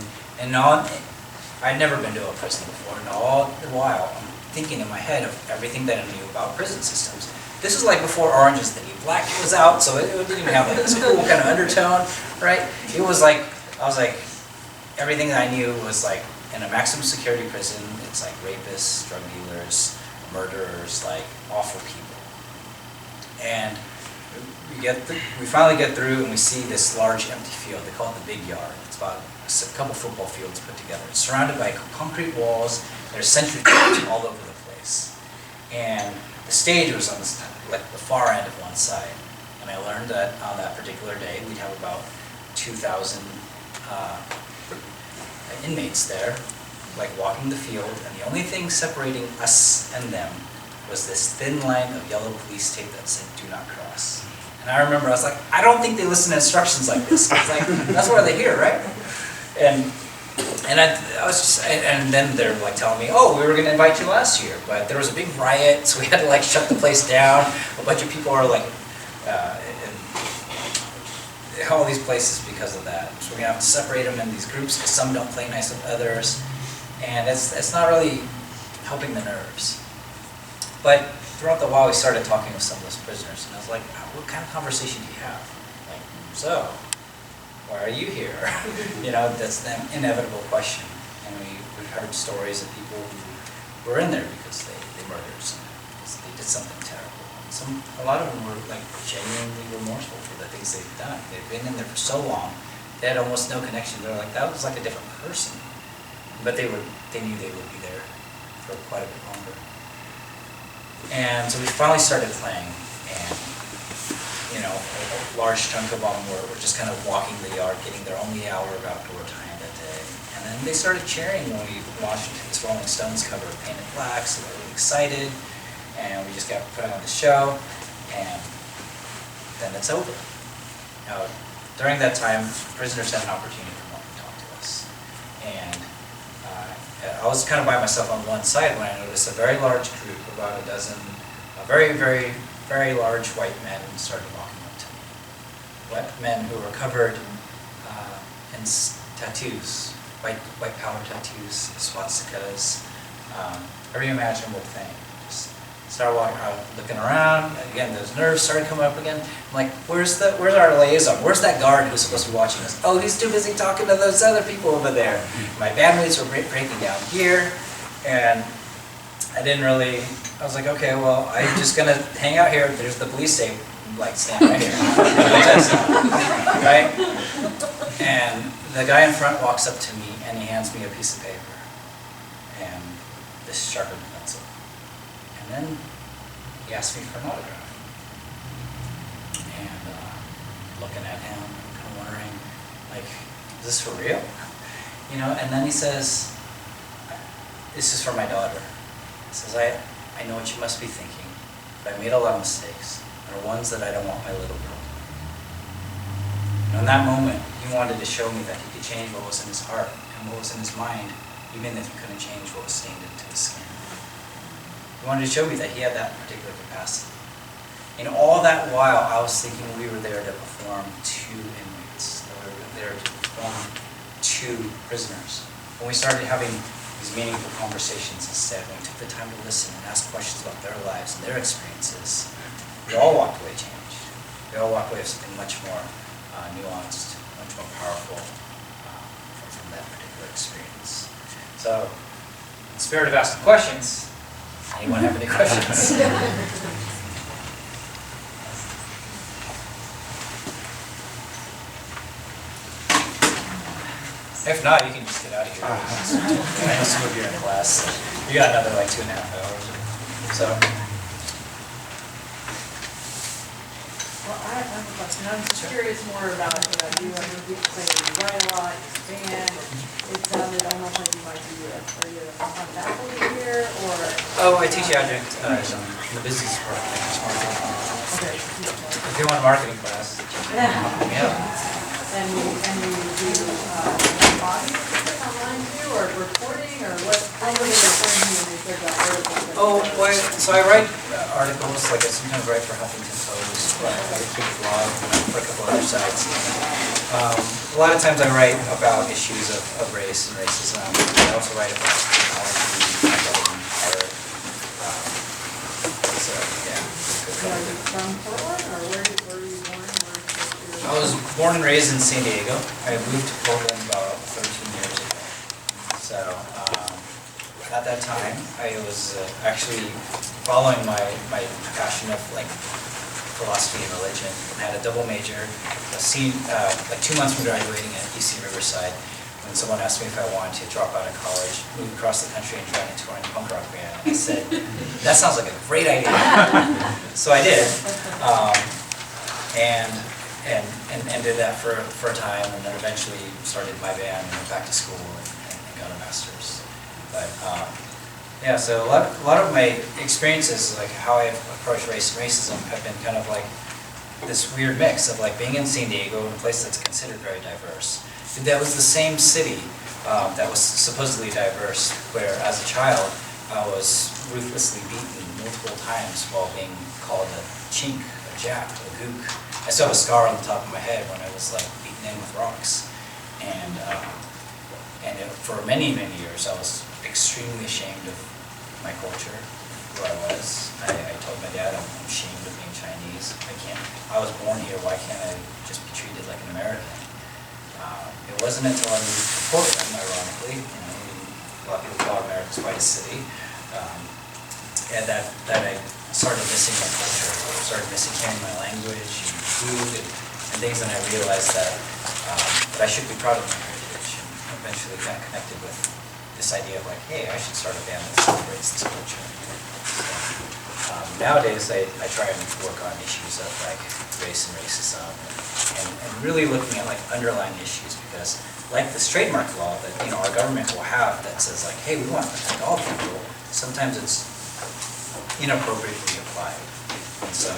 I'd never been to a prison before, and all the while I'm thinking in my head of everything that I knew about prison systems. This is like before Orange is the New Black was out, so it didn't even have like this cool kind of undertone, right? It was like, I was like, everything that I knew was like, in a maximum security prison, it's like rapists, drug dealers, murderers, like awful people. And we finally get through and we see this large empty field. They call it the big yard. It's about a couple football fields put together. It's surrounded by concrete walls. There's sentry guards all over the place. And the stage was on this, like the far end of one side. And I learned that on that particular day, we'd have about 2,000 inmates there, like walking the field, and the only thing separating us and them was this thin line of yellow police tape that said "Do not cross." And I remember I was like, I don't think they listen to instructions like this. It's like, that's what they hear, right? And I was just, and then they're like telling me, oh, we were going to invite you last year, but there was a big riot, so we had to like shut the place down. A bunch of people are like in all these places because of that. So we're going to have to separate them in these groups because some don't play nice with others. And it's not really helping the nerves. But throughout the while, we started talking with some of those prisoners, and I was like, what kind of conversation do you have? Like, so, why are you here? You know, that's the inevitable question. And we've heard stories of people who were in there because they murdered someone, because they did something terrible. A lot of them were like genuinely remorseful for the things they've done. They've been in there for so long, they had almost no connection. They're like, that was like a different person. But they knew they would be there for quite a bit longer. And so we finally started playing, and you know, a large chunk of them were just kind of walking the yard, getting their only hour of outdoor time that day. And then they started cheering when we launched into this Rolling Stones cover of Painted Black, so they were really excited, and we just got put on the show, and then it's over. Now, during that time, prisoners had an opportunity to come up and talk to us. And I was kind of by myself on one side when I noticed a very large group, about a dozen, very, very, very large white men started walking up to me. White men who were covered in tattoos, white powder tattoos, swastikas, every imaginable thing. Just started walking around, looking around. Again, those nerves started coming up again. I'm like, where's our liaison? Where's that guard who's supposed to be watching us? Oh, he's too busy talking to those other people over there. My bandmates were breaking down here, and I was like, okay, well, I'm just gonna hang out here. There's the police tape, like, stand right here. Right? And the guy in front walks up to me, and he hands me a piece of paper, and this sharpened pencil. And then he asked me for an autograph. And looking at him, kind of wondering, like, is this for real? You know, and then he says, this is for my daughter. He says, I know what you must be thinking, but I made a lot of mistakes. There are ones that I don't want my little girl And in that moment, he wanted to show me that he could change what was in his heart and what was in his mind, even if he couldn't change what was stained into his skin. He wanted to show me that he had that particular capacity. And all that while, I was thinking we were there to perform to inmates, that we were there to perform to prisoners. When we started having these meaningful conversations instead, when we took the time to listen and ask questions about their lives and their experiences, we all walked away changed. We all walked away with something much more nuanced, much more powerful from that particular experience. So, in the spirit of asking questions, anyone have any questions? If not, you can just get out of here. I know some of you are in class. So you got another like 2.5 hours. So. Well, I have a question. I'm just curious more about you. I know people say you write a lot, you band. It sounded almost like you might be are you a faculty here or? Oh, I teach adjunct in the business department. Okay. If you want a marketing class, yeah. And you do audio online too, or recording, or what? I know you're referring to when you said that article. Oh, well, so I write articles, like I sometimes write for Huffington Post, but I keep a blog for a couple other sites. A lot of times I write about issues of race and racism. I also write about technology, art. So, yeah. Are you from Portland, or where were you born? I was born and raised in San Diego. I moved to Portland about 13 years ago. So at that time, I was actually following my passion of like philosophy and religion. I had a double major. Like 2 months from graduating at UC Riverside, when someone asked me if I wanted to drop out of college, move across the country and join a touring punk rock band, I said, "That sounds like a great idea." So I did. And did that for a time, and then eventually started my band and went back to school and got a master's. But yeah, so a lot of my experiences, like how I've approached race and racism, have been kind of like this weird mix of like being in San Diego, in a place that's considered very diverse. That was the same city that was supposedly diverse, where as a child I was ruthlessly beaten multiple times while being called a chink, a jap, a gook. I still have a scar on the top of my head when I was like beaten in with rocks, and for many years I was extremely ashamed of my culture, who I was. I told my dad I'm ashamed of being Chinese. I was born here. Why can't I just be treated like an American? It wasn't until I moved to Portland, ironically, a lot of people call America quite a city, and that I started missing my culture. I started missing hearing my language and food and things, and I realized that I should be proud of my heritage, and eventually got connected with this idea of like, hey, I should start a band that celebrates this culture. So, nowadays, I try and work on issues of like race and racism, and really looking at like underlying issues, because like this trademark law that our government will have that says like, hey, we want to protect all people, sometimes it's inappropriately applied. And so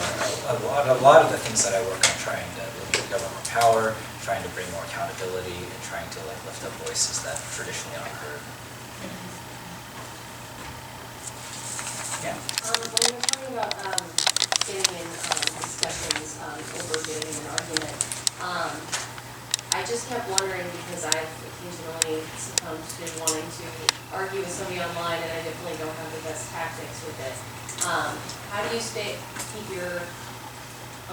a lot of the things that I work on, trying to limit government power, trying to bring more accountability, and trying to like lift up voices that traditionally aren't heard. Yeah. When you're talking about standing in discussions over getting an argument, I just kept wondering, because I've occasionally succumbed to wanting to argue with somebody online, and I definitely don't have the best tactics with it. How do you keep your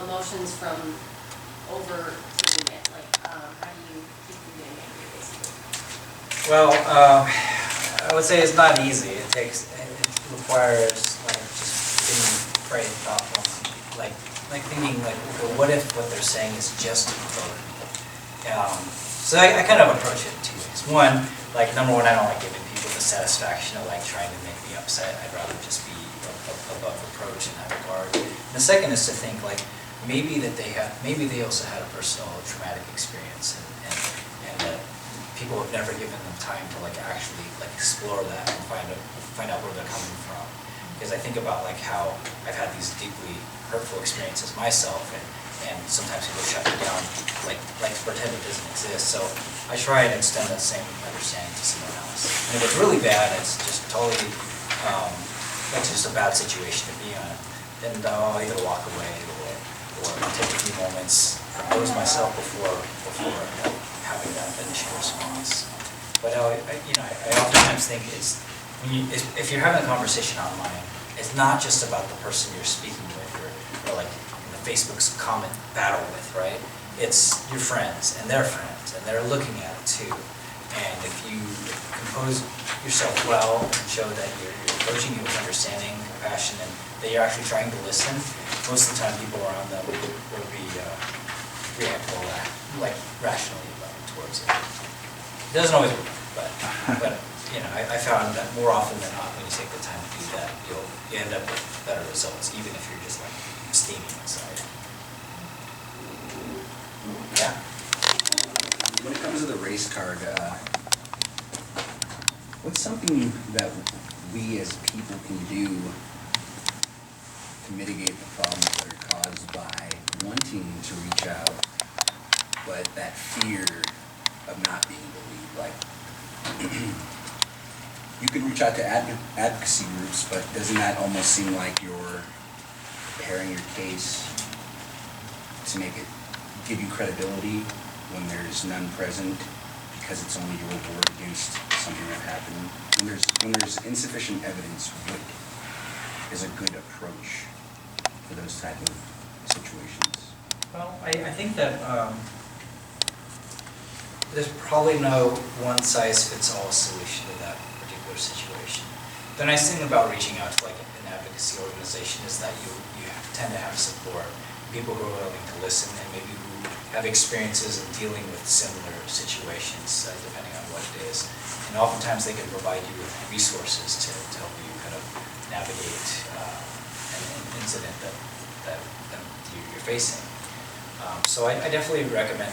emotions from overtaking it? Like, how do you keep from getting angry, basically? Well, I would say it's not easy. It requires like just being very thoughtful, like thinking like, okay, what if what they're saying is just to provoke me? So I kind of approach it in 2 ways. One, like number one, I don't like giving people the satisfaction of like trying to make me upset. I'd rather just be above reproach in that regard. And the second is to think like maybe they also had a personal traumatic experience, and that people have never given them time to like actually like explore that and find out where they're coming from. Because I think about like how I've had these deeply hurtful experiences myself, and and sometimes people shut it down, like pretend it doesn't exist. So I try and extend that same understanding to someone else. And if it's really bad, it's just totally, it's just a bad situation to be in, then I'll either walk away or take a few moments, compose myself before having that initial response. But I oftentimes think if you're having a conversation online, it's not just about the person you're speaking with or like in the Facebook's comment battle with, right? It's your friends, and they're looking at it too. And if you compose yourself well and show that you're approaching it with understanding, compassion, and that you're actually trying to listen, most of the time people around them will be reactable, like rationally towards it. It doesn't always work, but I found that more often than not, when you take the time to do that, you end up with better results, even if you're just like steaming inside. Yeah. When it comes to the race card, what's something that we as people can do to mitigate the problems that are caused by wanting to reach out, but that fear of not being believed? Like, you can reach out to advocacy groups, but doesn't that almost seem like you're preparing your case to give you credibility when there's none present, because it's only your word against something that happened? When there's insufficient evidence, what is a good approach for those type of situations? Well, I think that there's probably no one-size-fits-all solution to that particular situation. The nice thing about reaching out to like an advocacy organization is that you tend to have support, people who are willing to listen and maybe who have experiences in dealing with similar situations, depending on what it is. And oftentimes they can provide you with resources to help you kind of navigate an incident that you're facing. So I definitely recommend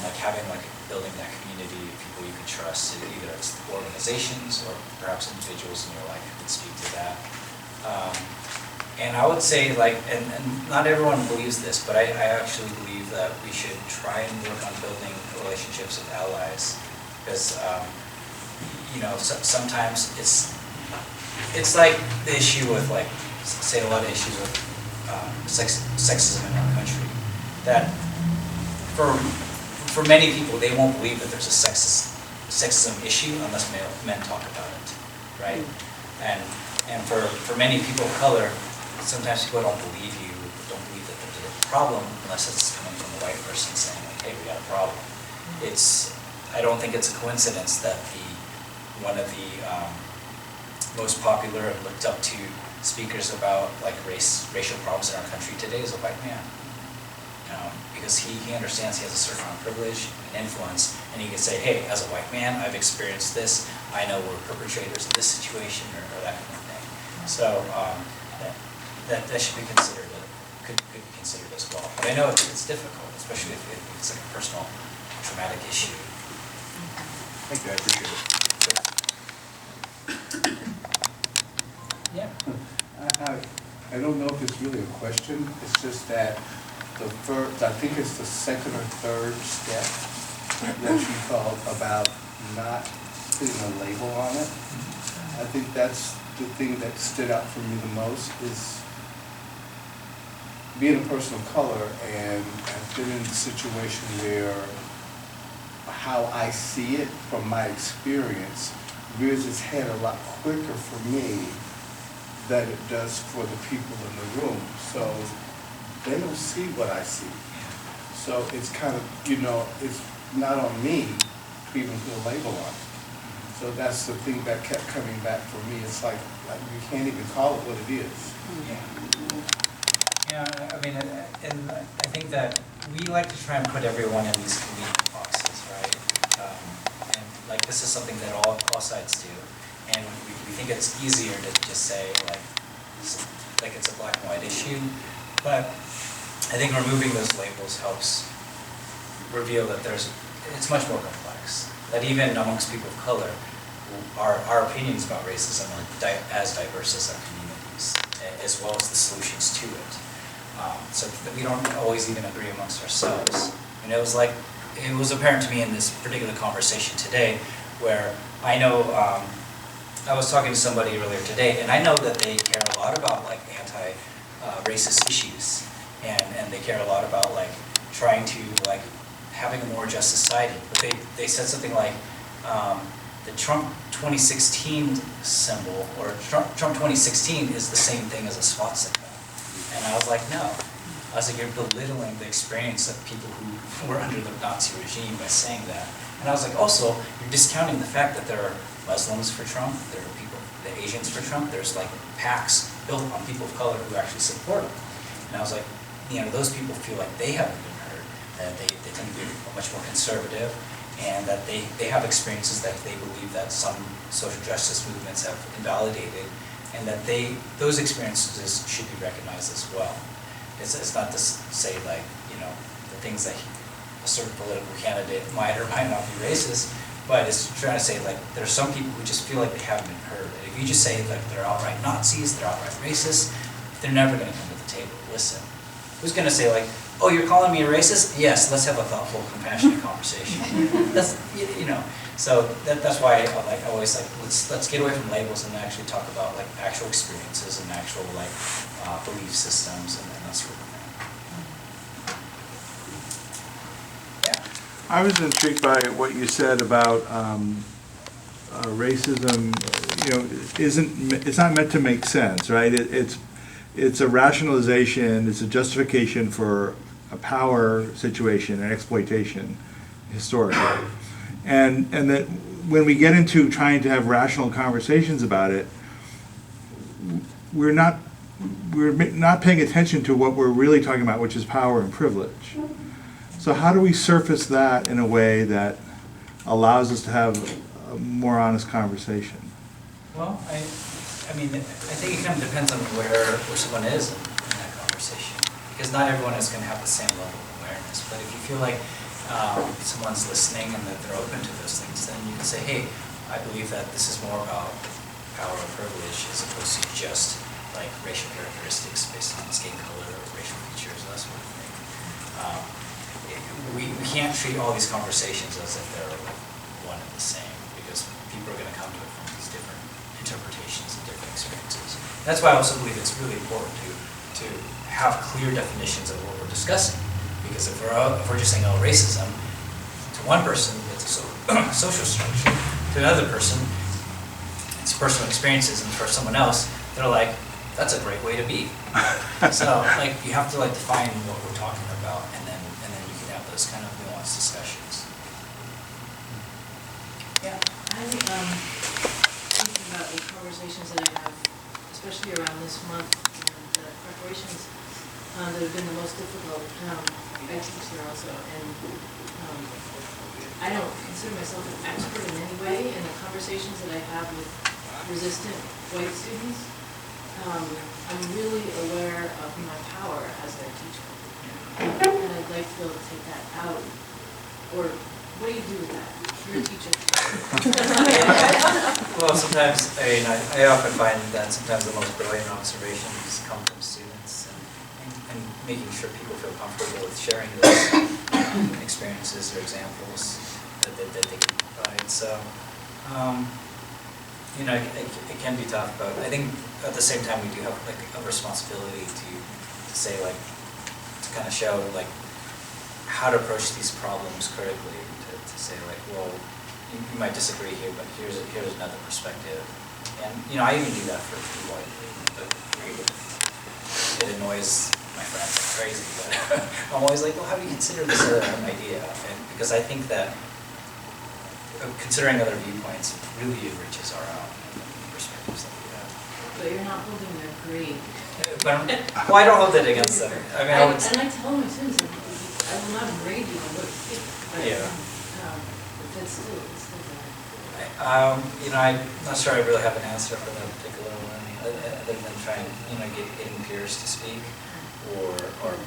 building that community of people you can trust, either it's organizations or perhaps individuals in your life who can speak to that. And I would say and not everyone believes this, but I actually believe that we should try and work on building relationships with allies, because sometimes it's like the issue with say a lot of issues with sexism in our country, that for many people, they won't believe that there's a sexism issue unless men talk about it, right? And for many people of color, sometimes people don't believe that there's a problem unless it's coming from a white person saying like, hey, we got a problem. I don't think it's a coincidence that one of the most popular and looked up to speakers about racial problems in our country today is a white man. Because he understands he has a certain amount of privilege and influence, and he can say, hey, as a white man, I've experienced this, I know we're perpetrators in this situation, or that kind of thing. So that should be considered, could be considered as well. But I know it's difficult, especially if it's like a personal traumatic issue. Thank you, I appreciate it. Yeah. I don't know if it's really a question, it's just that I think it's the second or third step that you thought about not putting a label on it. I think that's the thing that stood out for me the most, is being a person of color, and I've been in a situation where how I see it from my experience rears its head a lot quicker for me than it does for the people in the room. So they don't see what I see. So it's kind of, it's not on me to even put a label on it. So that's the thing that kept coming back for me. It's like you can't even call it what it is. Yeah, I mean, and I think that we like to try and put everyone in these convenient boxes, right? And this is something that all sides do. And we think it's easier to just say it's a black and white issue. But I think removing those labels helps reveal that it's much more complex. That even amongst people of color, our opinions about racism are as diverse as our communities, as well as the solutions to it. so that we don't always even agree amongst ourselves. And it was apparent to me in this particular conversation today, where I know, I was talking to somebody earlier today, and I know that they care a lot about like anti-racist issues, and they care a lot about like trying to like having a more just society. But they said something like, the Trump 2016 symbol, or Trump 2016 is the same thing as a swastika. And I was like, no. I was like, you're belittling the experience of people who were under the Nazi regime by saying that. And I was like, also, you're discounting the fact that there are Muslims for Trump, there are people, the Asians for Trump, there's like PACs built on people of color who actually support him. And I was like, those people feel like they haven't been heard, that they tend to be much more conservative, and that they have experiences that they believe that some social justice movements have invalidated, and that those experiences should be recognized as well. It's not to say like, the things that a certain political candidate might or might not be racist, but it's trying to say like, there are some people who just feel like they haven't been heard. And if you just say like they're outright Nazis, they're outright racists, they're never going to come to the table to listen. Who's going to say like, oh, you're calling me a racist? Yes, let's have a thoughtful, compassionate conversation. That's, so that's why I always like, let's get away from labels and actually talk about like actual experiences and actual like belief systems and that sort of thing. Yeah. I was intrigued by what you said about racism. It's not meant to make sense, right? It's a rationalization. It's a justification for a power situation, an exploitation, historically, and that when we get into trying to have rational conversations about it, we're not paying attention to what we're really talking about, which is power and privilege. So how do we surface that in a way that allows us to have a more honest conversation? Well, I think it kind of depends on where someone is in that conversation, because not everyone is going to have the same level of awareness. But if you feel like someone's listening and that they're open to those things, then you can say, hey, I believe that this is more about power and privilege as opposed to just like racial characteristics based on skin color or racial features, that sort of thing. We can't treat all these conversations as if they're like one and the same, because people are going to come to it from these different interpretations and different experiences. That's why I also believe it's really important to have clear definitions of what we're discussing. Because if we're just saying, oh, racism, to one person it's a social structure, to another person it's personal experiences, and for someone else they're like, that's a great way to be. So like you have to like define what we're talking about, and then you can have those kind of nuanced discussions. Yeah, I think, thinking about the conversations that I have, especially around this month, and the preparations that have been the most difficult. I teach here also, and I don't consider myself an expert in any way in the conversations that I have with resistant white students. I'm really aware of my power as their teacher, and I'd like to be able to take that out. Or what do you do with that? You're a teacher. Well, sometimes I often find that sometimes the most brilliant observations come from students, and making sure people feel comfortable with sharing those experiences or examples that they can provide. So, it can be tough, but I think at the same time we do have like a responsibility to say like, to kind of show like how to approach these problems critically, to say like, well, you might disagree here, but here's another perspective. And I even do that for people it annoys my friends like crazy, but I'm always like, well, how do you consider this an idea? And because I think that considering other viewpoints really enriches our own perspectives that we have. But you're not holding their grade. Well, I don't hold it against them. I mean, And I tell my students, I will not grade you on what you think. But, Yeah. But it's still there. I'm not sure I really have an answer for that particular one, other than trying, getting peers to speak, or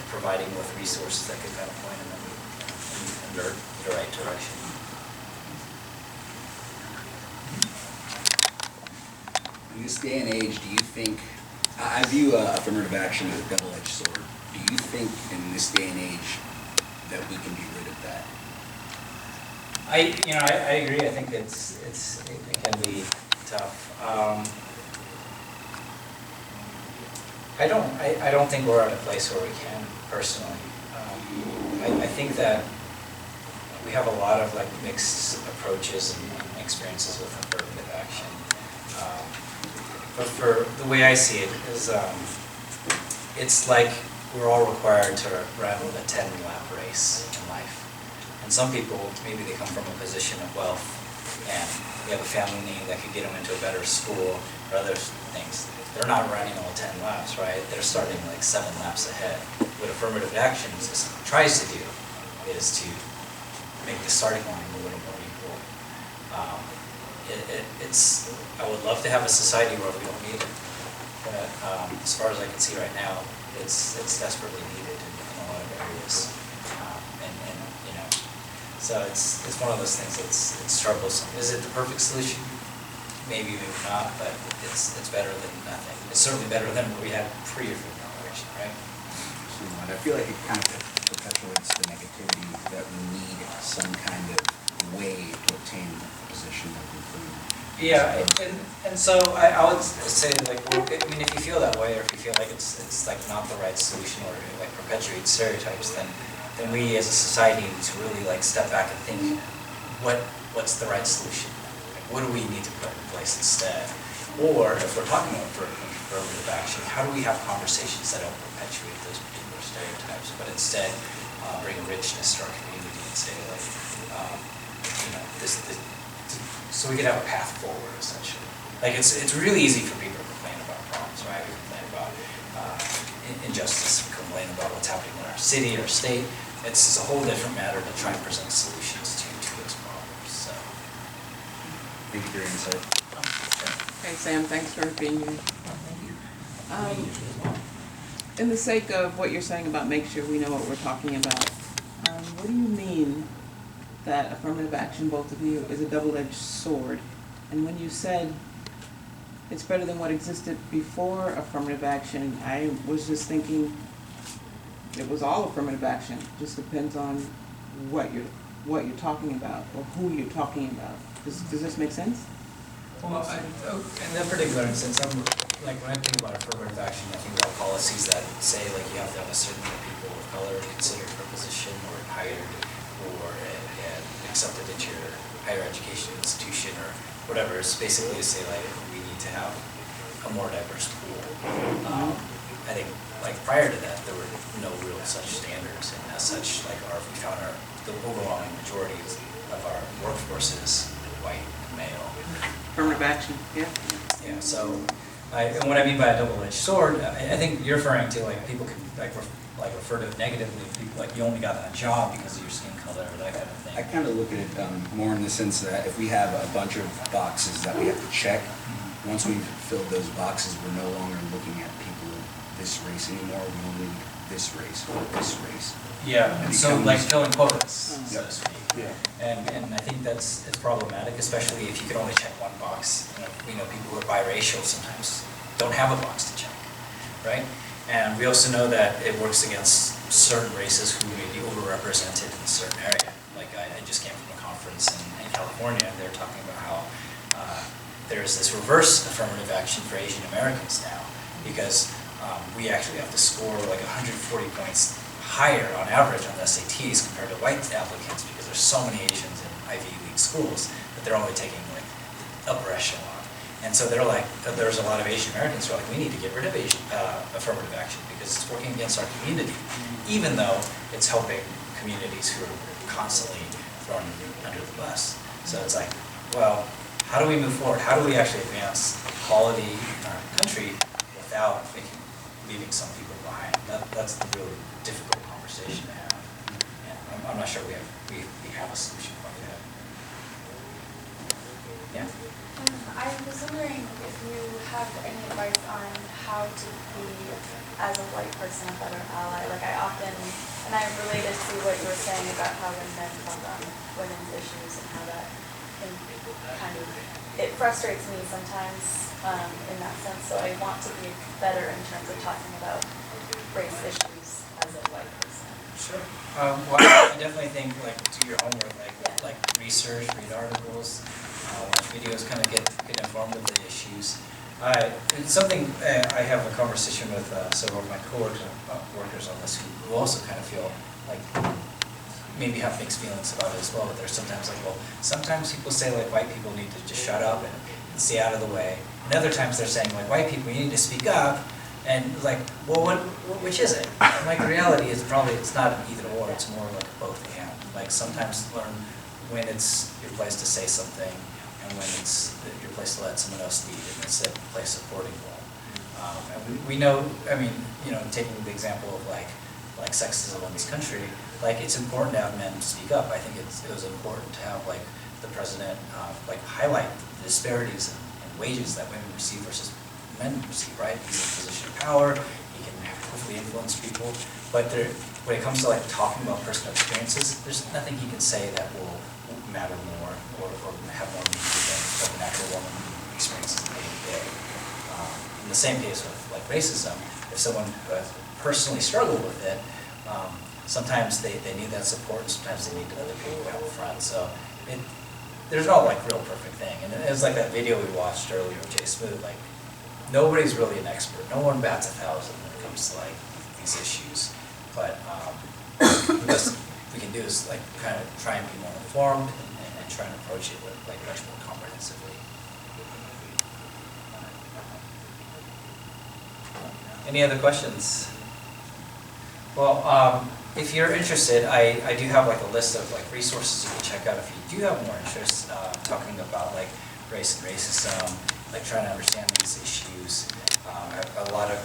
providing with resources that could kind of point them in the right direction. In this day and age, do you think, I view affirmative action as a double-edged sword. Do you think in this day and age that we can be rid of that? I agree, I think it can be tough. I don't think we're at a place where we can, personally. I think that we have a lot of like mixed approaches and experiences with affirmative action. But for the way I see it is, it's like we're all required to run a 10-lap race in life. And some people, maybe they come from a position of wealth and they have a family name that could get them into a better school or other things. They're not running all 10 laps, right? They're starting like 7 laps ahead. What affirmative action tries to do is to make the starting line a little more equal. I would love to have a society where we don't need it, but as far as I can see right now, it's desperately needed in a lot of areas. So it's one of those things it's troublesome. Is it the perfect solution? Maybe, maybe not, but it's better than nothing. It's certainly better than what we had pre-affirmative action, right? And I feel like it kind of perpetuates the negativity that we need some kind of way to obtain a position of improvement. Yeah, and so I would say like, well, I mean, if you feel that way, or if you feel like it's like not the right solution, or it like perpetuates stereotypes, then we as a society need to really like step back and think, what's the right solution? Like, what do we need to put in place instead? Or if we're talking about affirmative action, how do we have conversations that don't perpetuate those particular stereotypes, but instead bring richness to our community and say like, this so we could have a path forward, essentially. Like it's really easy for people to complain about problems, right? We complain about injustice, we complain about what's happening in our city or state. It's a whole different matter to try and present solutions to those problems. So, Thank you for your insight. Hey Sam, thanks for being here. In the sake of what you're saying about make sure we know what we're talking about, what do you mean that affirmative action, both of you, is a double-edged sword? And when you said it's better than what existed before affirmative action, I was just thinking it was all affirmative action. It just depends on what you're talking about or who you're talking about. Does this make sense? well, in that particular instance, like when I think about affirmative action, I think about policies that say like you have to have a certain number of people of color considered for a position or hired or accepted into your higher education institution or whatever. It's basically to say like we need to have a more diverse pool. I think like prior to that there were no real such standards, and as such like we found the overwhelming majority of our workforce is white and male. Affirmative action, yeah. Yeah, so and what I mean by a double-edged sword, I think you're referring to like people can refer to it negatively, people, like you only got that job because of your skin color or that kind of thing. I kind of look at it more in the sense that if we have a bunch of boxes that we have to check, once we've filled those boxes, we're no longer looking at people of this race anymore. We only need this race or this race. Yeah, It so becomes- like filling quotas, so Yep. to speak. Yeah. And I think it's problematic, especially if you can only check one box. You know, people who are biracial sometimes don't have a box to check, right? And we also know that it works against certain races who may be overrepresented in a certain area. Like I just came from a conference in California, and they're talking about how there's this reverse affirmative action for Asian Americans now, because we actually have to score like 140 points higher on average on the SATs compared to white applicants, because there's so many Asians in Ivy League schools that they're only taking like upper echelon. And so they're like, there's a lot of Asian Americans who are like, we need to get rid of affirmative action because it's working against our community, even though it's helping communities who are constantly thrown under the bus. So it's like, well, how do we move forward? How do we actually advance equality in our country without leaving some people behind? That's the really difficult conversation to have. And I'm not sure we have a solution quite yet. Yeah. I was wondering if you have any advice on how to be, as a white person, a better ally. Like I often, and I related to what you were saying about how when men talk on women's issues and how that can kind of, it frustrates me sometimes in that sense. So I want to be better in terms of talking about race issues Sure. Well, I definitely think, like, do your homework, like research, read articles, watch videos, kind of get informed of the issues. It's something, I have a conversation with several of my workers on this who also kind of feel like maybe have mixed feelings about it as well, but there's sometimes like, well, sometimes people say like white people need to just shut up and stay out of the way. And other times they're saying like white people, you need to speak up. And like, well, which is it? And like the reality is probably it's not an either or, it's more like a both and. Like sometimes learn when it's your place to say something and when it's your place to let someone else lead and instead play a supporting role. And we know, I mean, you know, taking the example of like sexism in this country, like it's important to have men speak up. I think it was important to have like the president like highlight the disparities in wages that women receive versus men receive, right? He's in a position of power, he can hopefully influence people, but when it comes to like talking about personal experiences, there's nothing he can say that will matter more or have more meaning than what an actual woman experiences day to day. In the same case with like racism, if someone personally struggled with it, sometimes they need that support, and sometimes they need other people to help front. So there's no like real perfect thing. And it was like that video we watched earlier with Jay Smoot, like nobody's really an expert. No one bats 1,000 when it comes to like these issues. But the best we can do is like kind of try and be more informed and try and approach it with like much more comprehensively. Any other questions? Well, if you're interested, I do have like a list of like resources you can check out if you do have more interest, talking about like race and racism, like trying to understand these issues. I have a lot of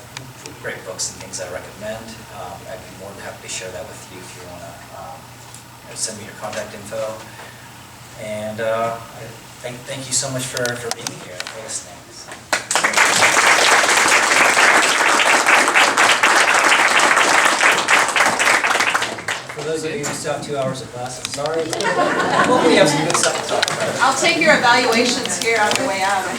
great books and things I recommend. I'd be more than happy to share that with you if you want to send me your contact info. And thank you so much for being here and for listening. For those of you who still have 2 hours of class, I'm sorry. Hopefully you have some good stuff to talk about. I'll take your evaluations here on the way out.